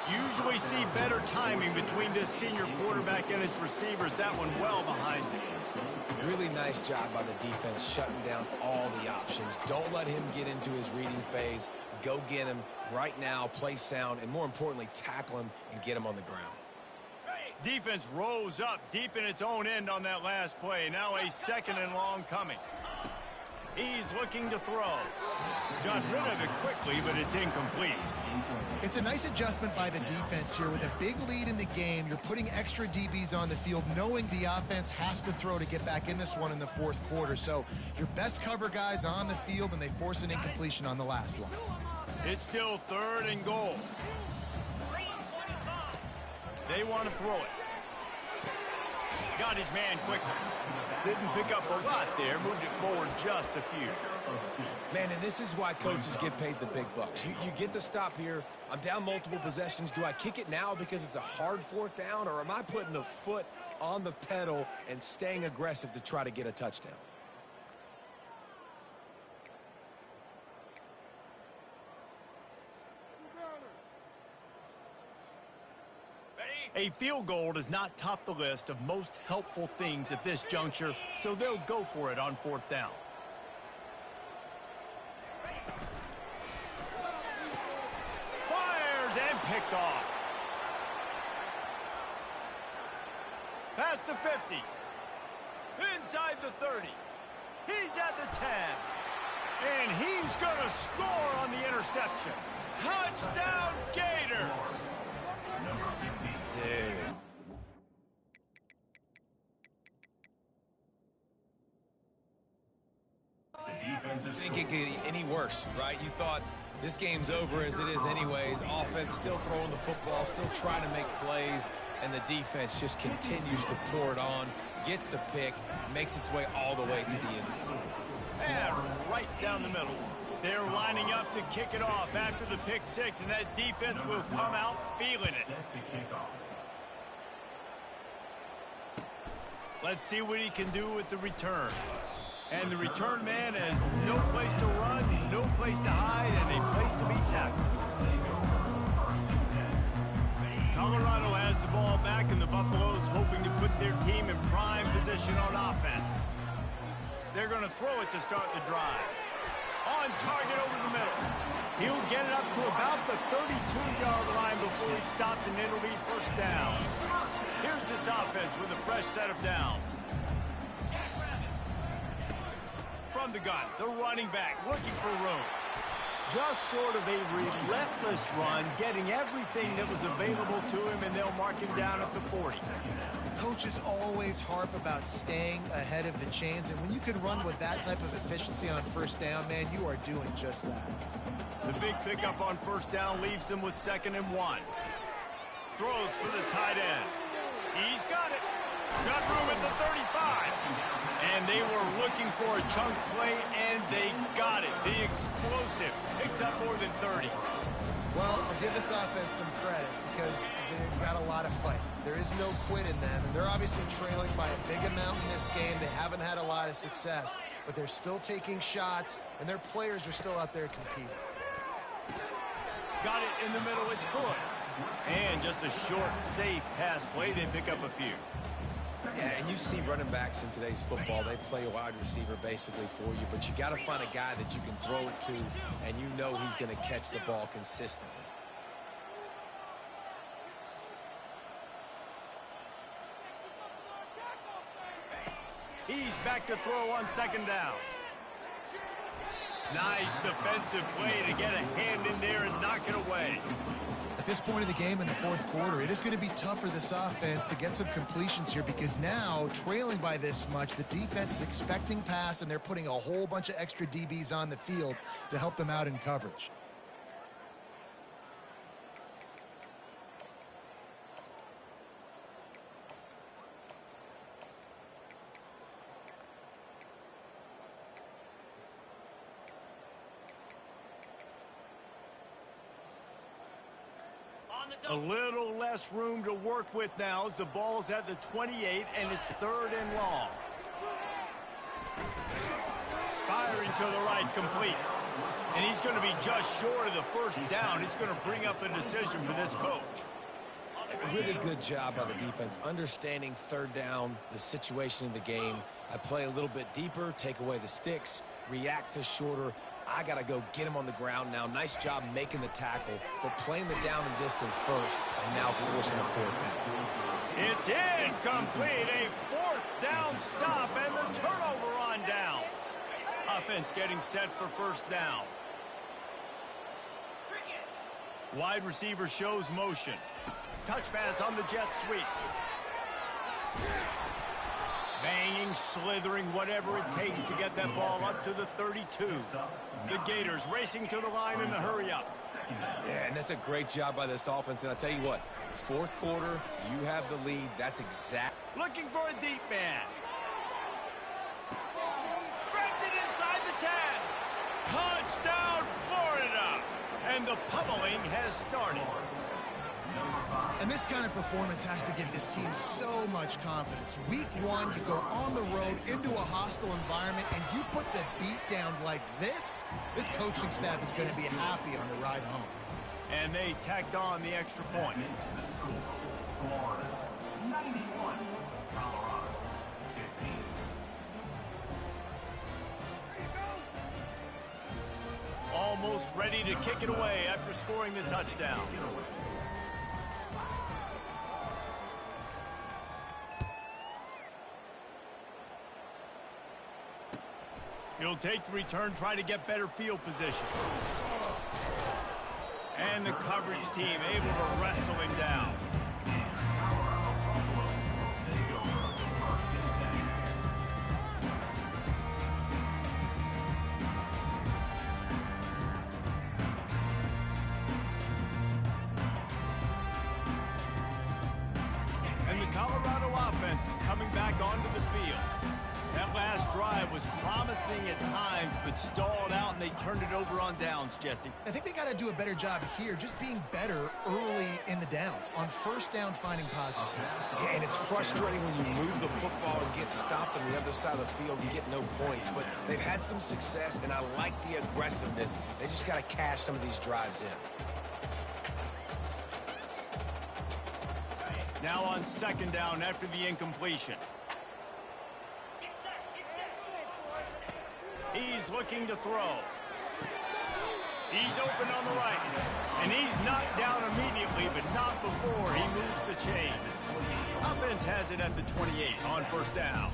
Usually see better timing between this senior quarterback and his receivers. That one well behind him. Really nice job by the defense shutting down all the options. Don't let him get into his reading phase. Go get him right now, play sound, and more importantly, tackle him and get him on the ground. Defense rose up deep in its own end on that last play. Now a second and long coming. He's looking to throw. Got rid of it quickly, but it's incomplete. It's a nice adjustment by the defense here. With a big lead in the game, you're putting extra DBs on the field, knowing the offense has to throw to get back in this one in the fourth quarter. So your best cover guys on the field, and they force an incompletion on the last one. It's still third and goal. They want to throw it. Got his man quickly. Didn't pick up a lot there. Moved it forward just a few. Man, and this is why coaches get paid the big bucks. You get the stop here. I'm down multiple possessions. Do I kick it now because it's a hard fourth down, or am I putting the foot on the pedal and staying aggressive to try to get a touchdown? A field goal does not top the list of most helpful things at this juncture, so they'll go for it on fourth down. Fires and picked off. Past the 50. Inside the 30. He's at the 10. And he's going to score on the interception. Touchdown, Gator! Dude. Think it could get any worse, right? You thought this game's over as it is anyways. Offense still throwing the football, still trying to make plays, and the defense just continues to pour it on, gets the pick, makes its way all the way to the end zone. And right down the middle. They're lining up to kick it off after the pick six, and that defense will come out feeling it. Let's see what he can do with the return. And the return man has no place to run, no place to hide, and a place to be tackled. Colorado has the ball back, and the Buffaloes hoping to put their team in prime position on offense. They're going to throw it to start the drive. On target over the middle. He'll get it up to about the 32-yard line before he stops, and it'll be first down. Here's this offense with a fresh set of downs. From the gun, the running back looking for room. Just sort of a relentless run, getting everything that was available to him, and they'll mark him down at the 40. Coaches always harp about staying ahead of the chains, and when you can run with that type of efficiency on first down, man, you are doing just that. The big pickup on first down leaves them with 2nd and 1. Throws for the tight end. He's got it. Got room at the 35. And they were looking for a chunk play, and they got it. The explosive picks up more than 30. Well, I'll give this offense some credit because they've got a lot of fight. There is no quit in them, and they're obviously trailing by a big amount in this game. They haven't had a lot of success, but they're still taking shots, and their players are still out there competing. Got it in the middle. It's good. And just a short, safe pass play. They pick up a few. Yeah, and you see running backs in today's football, they play a wide receiver basically for you, but you got to find a guy that you can throw it to, and you know he's going to catch the ball consistently. He's back to throw on 2nd down. Nice defensive play to get a hand in there and knock it away. At this point of the game in the fourth quarter, it is going to be tough for this offense to get some completions here because now, trailing by this much, the defense is expecting pass, and they're putting a whole bunch of extra DBs on the field to help them out in coverage. A little less room to work with now as the ball's at the 28 and it's 3rd and long. Firing to the right, complete. And he's going to be just short of the first down. It's going to bring up a decision for this coach. A really good job by the defense, understanding 3rd down, the situation in the game. I play a little bit deeper, take away the sticks, react to shorter. I got to go get him on the ground now. Nice job making the tackle, but playing the down and distance first, and now forcing a 4th down. It's incomplete. A 4th down stop and the turnover on downs. Offense getting set for 1st down. Wide receiver shows motion. Touch pass on the jet sweep. Banging, slithering, whatever it takes to get that ball up to the 32. The Gators racing to the line in a hurry up. Yeah, and that's a great job by this offense. And I'll tell you what, 4th quarter, you have the lead. That's exact. Looking for a deep man. Grabs it inside the 10. Touchdown, Florida. And the pummeling has started. And this kind of performance has to give this team so much confidence. Week 1, you go on the road into a hostile environment, and you put the beat down like this coaching staff is going to be happy on the ride home. And they tacked on the extra point. Florida 91, Colorado 15. Almost ready to kick it away after scoring the touchdown. He'll take the return, try to get better field position. And the coverage team able to wrestle him down. And the Colorado offense is coming back onto the field. That last drive was promising at times, but stalled out, and they turned it over on downs, Jesse. I think they got to do a better job here, just being better early in the downs. On 1st down, finding positive. Yeah, and it's frustrating when you move the football and get stopped on the other side of the field and get no points. But they've had some success, and I like the aggressiveness. They just got to cash some of these drives in. Now on 2nd down after the incompletion. He's looking to throw. He's open on the right. And he's knocked down immediately, but not before he moves the chains. Offense has it at the 28 on 1st down.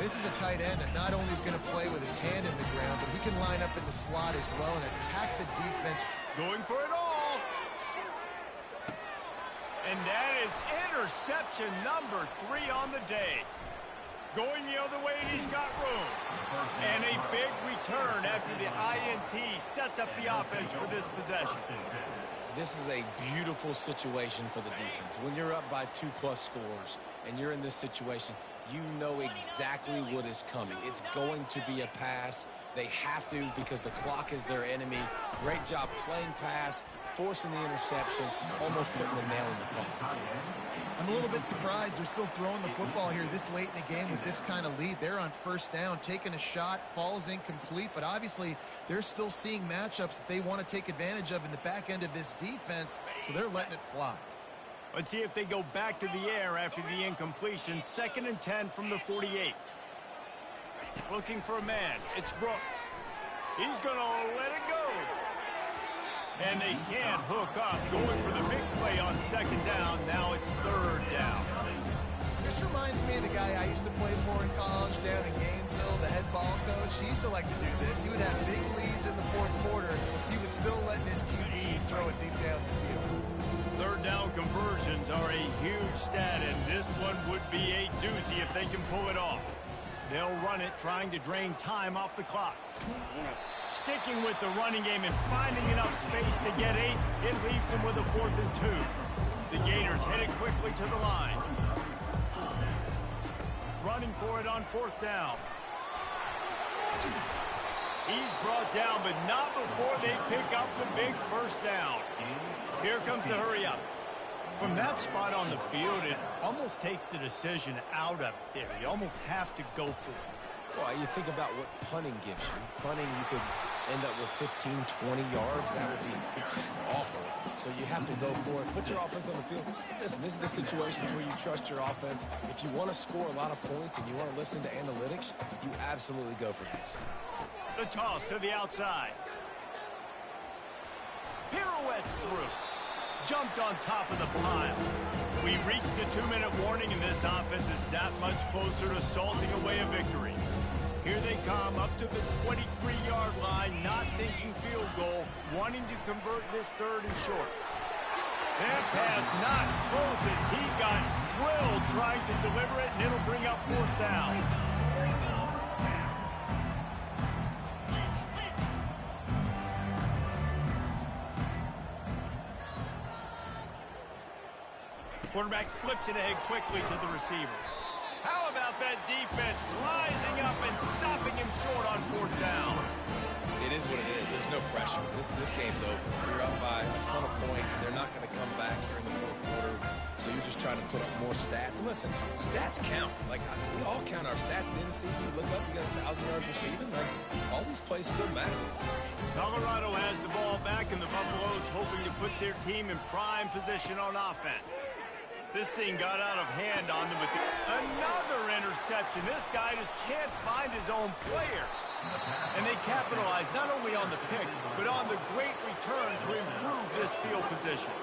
This is a tight end that not only is going to play with his hand in the ground, but he can line up in the slot as well and attack the defense. Going for it all. And that is interception number 3 on the day. Going the other way, and he's got room. And a big return after the INT sets up the offense for this possession. This is a beautiful situation for the defense. When you're up by 2+ scores and you're in this situation, you know exactly what is coming. It's going to be a pass. They have to because the clock is their enemy. Great job playing pass, forcing the interception, almost putting the nail in the coffin. I'm a little bit surprised they're still throwing the football here this late in the game with this kind of lead. They're on 1st down, taking a shot, falls incomplete, but obviously they're still seeing matchups that they want to take advantage of in the back end of this defense, so they're letting it fly. Let's see if they go back to the air after the incompletion. 2nd and 10 from the 48. Looking for a man. It's Brooks. He's going to let it go. And they can't hook up. Going for the big play on 2nd down. Now it's 3rd down. This reminds me of the guy I used to play for in college down in Gainesville, the head ball coach. He used to like to do this. He would have big leads in the 4th quarter. He was still letting his QBs throw it deep down the field. 3rd down conversions are a huge stat, and this one would be a doozy if they can pull it off. They'll run it, trying to drain time off the clock. Sticking with the running game and finding enough space to get 8, it leaves them with a 4th and 2. The Gators headed quickly to the line. Running for it on 4th down. He's brought down, but not before they pick up the big 1st down. Here comes the hurry up. From that spot on the field, it almost takes the decision out of there. You almost have to go for it. Well, you think about what punting gives you. Punting, you could end up with 15, 20 yards. That would be awful. So you have to go for it. Put your offense on the field. Listen, this is the situations where you trust your offense. If you want to score a lot of points and you want to listen to analytics, you absolutely go for this. The toss to the outside. Pirouettes through. Jumped on top of the pile. We reached the 2-minute warning, and this offense is that much closer to salting away a victory. Here they come up to the 23-yard line, not thinking field goal, wanting to convert this 3rd and short. That pass not close as he got drilled trying to deliver it, and it'll bring up 4th down. Quarterback flips it ahead quickly to the receiver. How about that defense rising up and stopping him short on 4th down? It is what it is. There's no pressure. This game's over. You're up by a ton of points. They're not going to come back here in the 4th quarter. So you're just trying to put up more stats. And listen, stats count. Like, we all count our stats. At the end of the season, you look up, you got 1,000 yards receiving. Like, all these plays still matter. Colorado has the ball back, and the Buffaloes hoping to put their team in prime position on offense. This thing got out of hand on them, but another interception. This guy just can't find his own players. And they capitalize not only on the pick, but on the great return to improve this field position.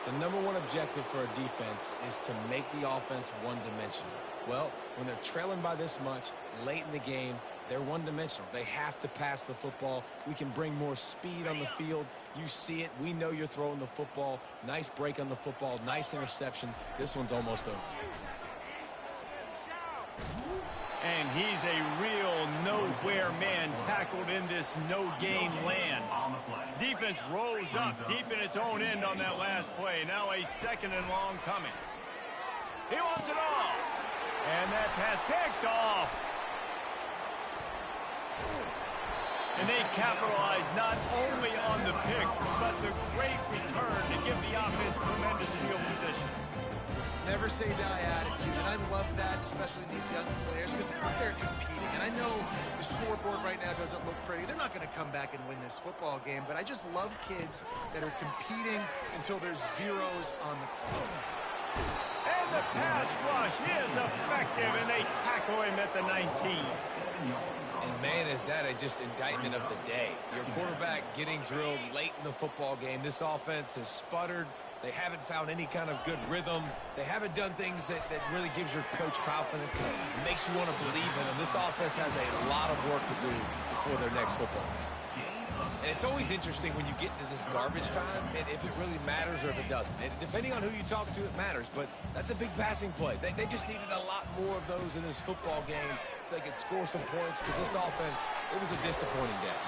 The number one objective for a defense is to make the offense one-dimensional. Well, when they're trailing by this much late in the game, they're one-dimensional. They have to pass the football. We can bring more speed on the field. You see it. We know you're throwing the football. Nice break on the football. Nice interception. This one's almost over. And he's a real nowhere man tackled in this no-gain land. Defense rolls up deep in its own end on that last play. Now a 2nd and long coming. He wants it all. And that pass picked off. And they capitalize not only on the pick, but the great return to give the offense tremendous field position. Never say die attitude, and I love that, especially these young players, because they're out there competing. And I know the scoreboard right now doesn't look pretty. They're not going to come back and win this football game, but I just love kids that are competing until there's zeros on the clock. And the pass rush is effective, and they tackle him at the 19. And, man, is that just indictment of the day. Your quarterback getting drilled late in the football game. This offense has sputtered. They haven't found any kind of good rhythm. They haven't done things that really gives your coach confidence and makes you want to believe in them. This offense has a lot of work to do before their next football game. And it's always interesting when you get into this garbage time, and if it really matters or if it doesn't. And depending on who you talk to, it matters. But that's a big passing play. They just needed a lot more of those in this football game so they could score some points, because this offense, it was a disappointing day.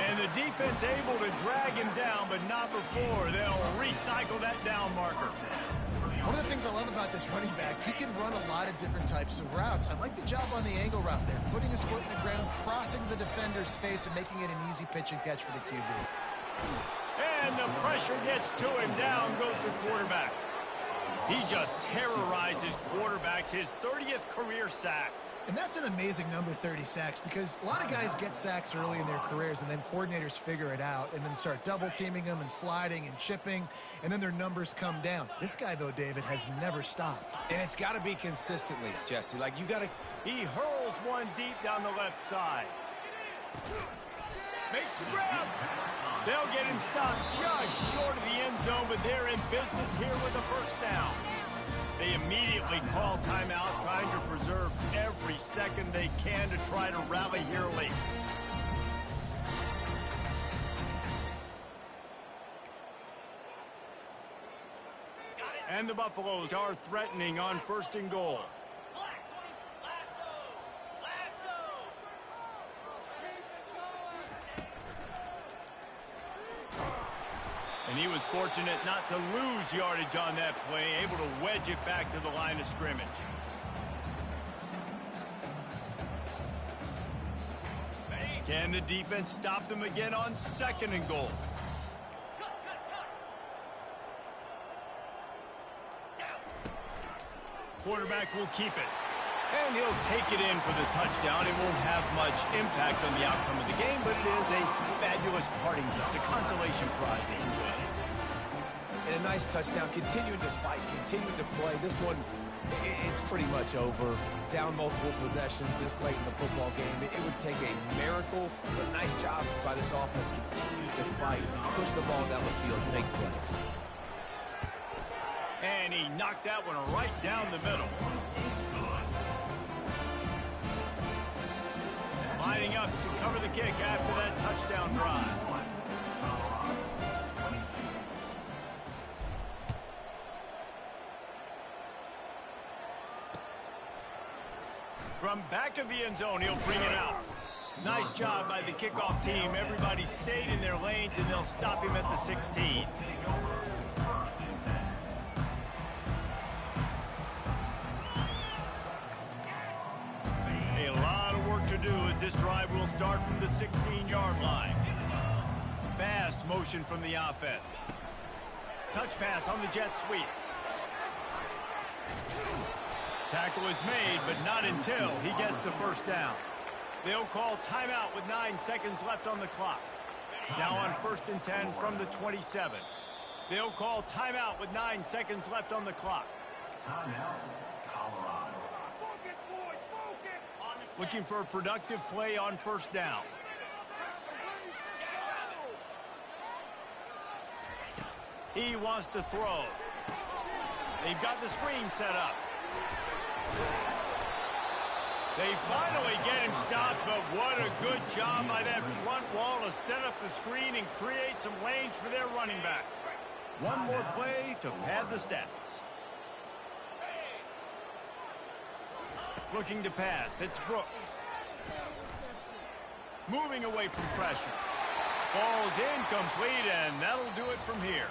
And the defense able to drag him down, but not before. They'll recycle that down marker. One of the things I love about this running back, he can run a lot of different types of routes. I like the job on the angle route there, putting his foot in the ground, crossing the defender's space, and making it an easy pitch and catch for the QB. And the pressure gets to him. Down goes the quarterback. He just terrorizes quarterbacks, his 30th career sack. And that's an amazing number, 30 sacks, because a lot of guys get sacks early in their careers, and then coordinators figure it out and then start double-teaming them and sliding and chipping, and then their numbers come down. This guy, though, David, has never stopped. And it's got to be consistently, Jesse. Like, you got to... He hurls one deep down the left side. Makes the grab. They'll get him stopped just short of the end zone, but they're in business here with a 1st down. They immediately call timeout, trying to preserve every second they can to try to rally here late. And the Buffaloes are threatening on 1st and goal. And he was fortunate not to lose yardage on that play, able to wedge it back to the line of scrimmage. Can the defense stop them again on 2nd and goal? Quarterback will keep it. And he'll take it in for the touchdown. It won't have much impact on the outcome of the game, but it is a fabulous parting gift, a consolation prize. And a nice touchdown, continuing to fight, continuing to play. This one, it's pretty much over. Down multiple possessions this late in the football game. It would take a miracle, but nice job by this offense. Continue to fight, push the ball down the field, make plays. And he knocked that one right down the middle. Lining up to cover the kick after that touchdown drive. From back of the end zone, he'll bring it out. Nice job by the kickoff team. Everybody stayed in their lanes, and they'll stop him at the 16. A lot of work to do as this drive will start from the 16-yard line. Fast motion from the offense. Touch pass on the jet sweep. Tackle is made, but not until he gets the first down. They'll call timeout with 9 seconds left on the clock. Now on 1st and 10 from the 27. They'll call timeout with 9 seconds left on the clock. Timeout, Colorado. Focus, boys, focus. Looking for a productive play on 1st down. He wants to throw. They've got the screen set up. They finally get him stopped, but what a good job by that front wall to set up the screen and create some lanes for their running back. One more play to pad the stats. Looking to pass, it's Brooks. Moving away from pressure. Ball's incomplete, and that'll do it from here.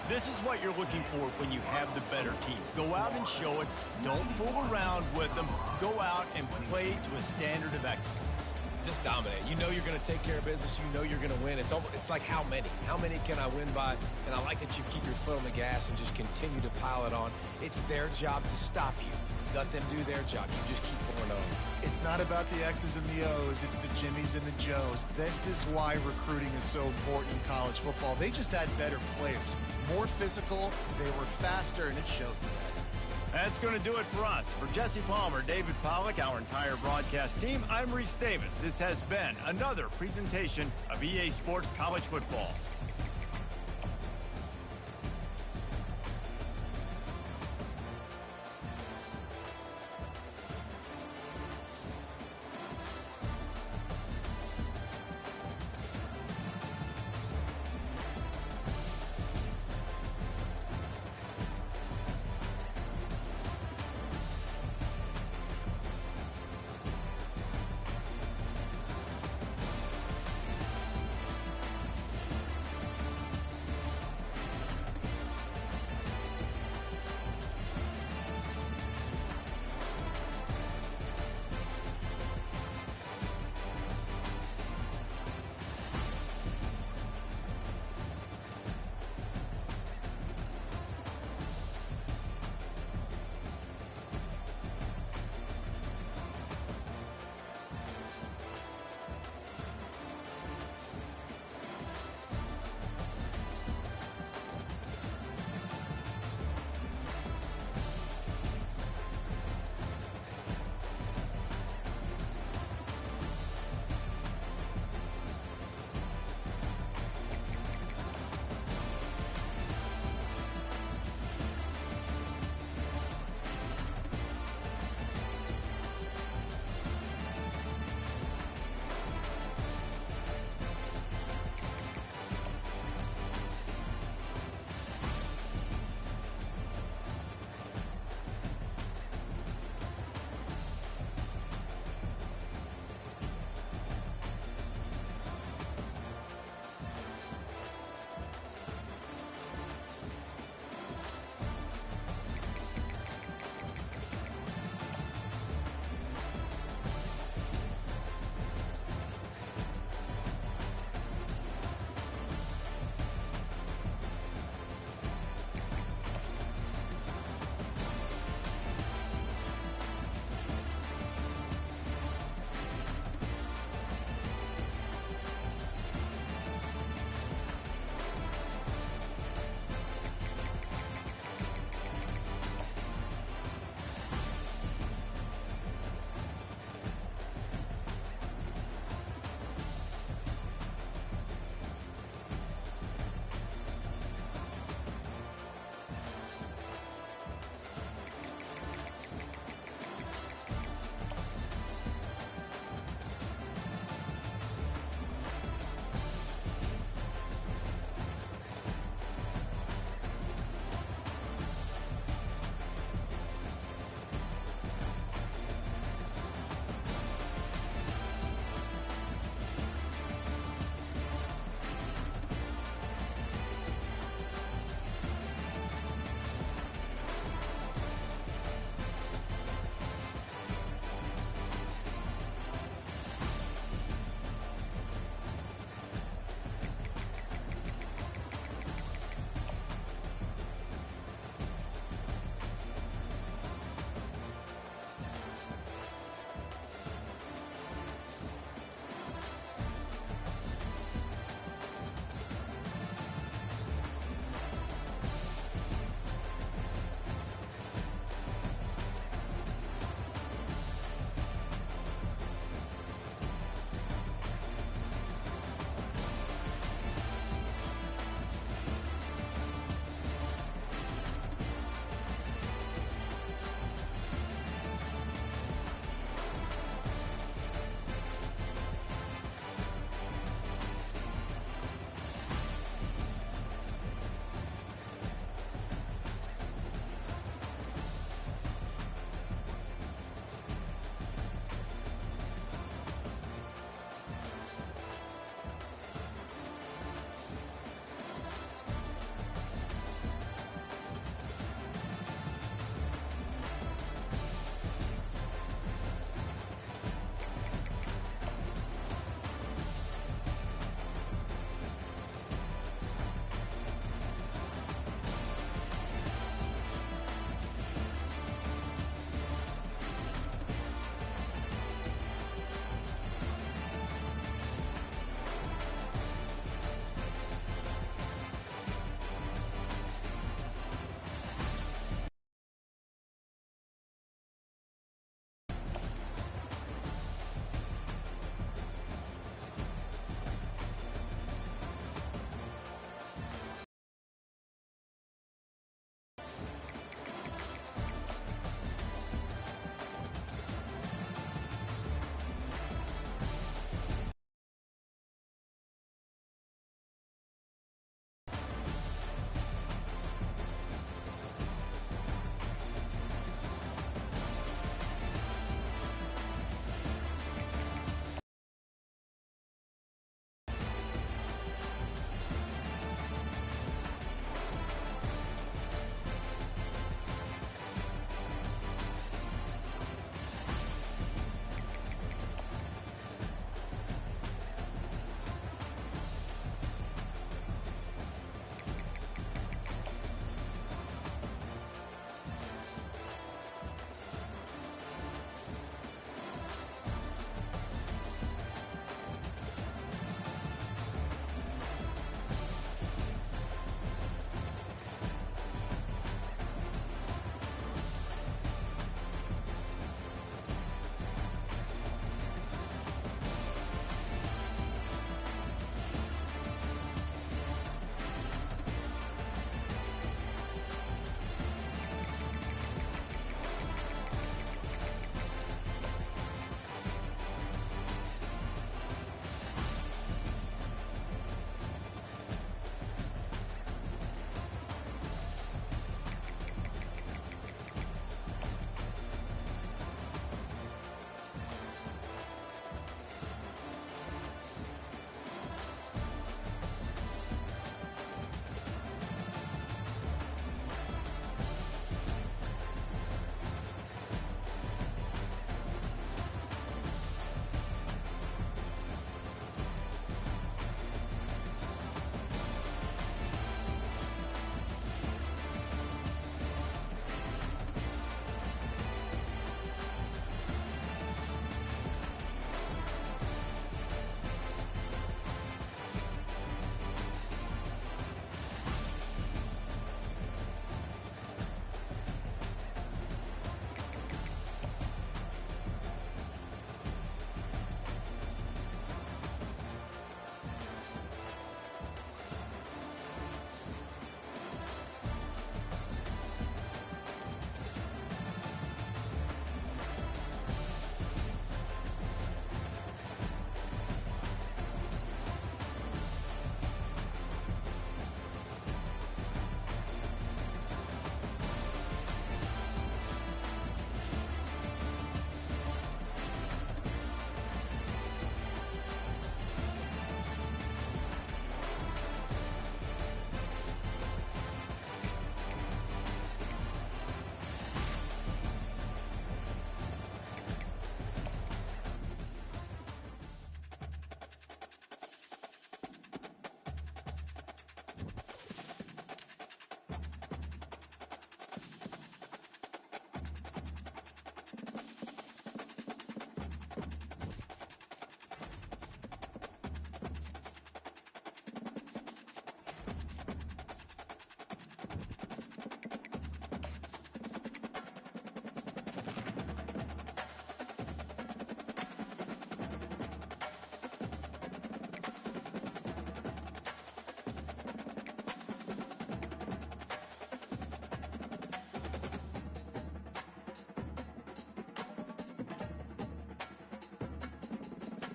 This is what you're looking for when you have the better team. Go out and show it. Don't fool around with them. Go out and play to a standard of excellence. Just dominate. You know you're going to take care of business. You know you're going to win. It's like how many? How many can I win by? And I like that you keep your foot on the gas and just continue to pile it on. It's their job to stop you. Let them do their job. You just keep going on. It's not about the X's and the O's. It's the Jimmies and the Joes. This is why recruiting is so important in college football. They just had better players. More physical, they were faster, and it showed today. That's going to do it for us. For Jesse Palmer, David Pollack, our entire broadcast team, I'm Reese Davis. This has been another presentation of EA Sports College Football.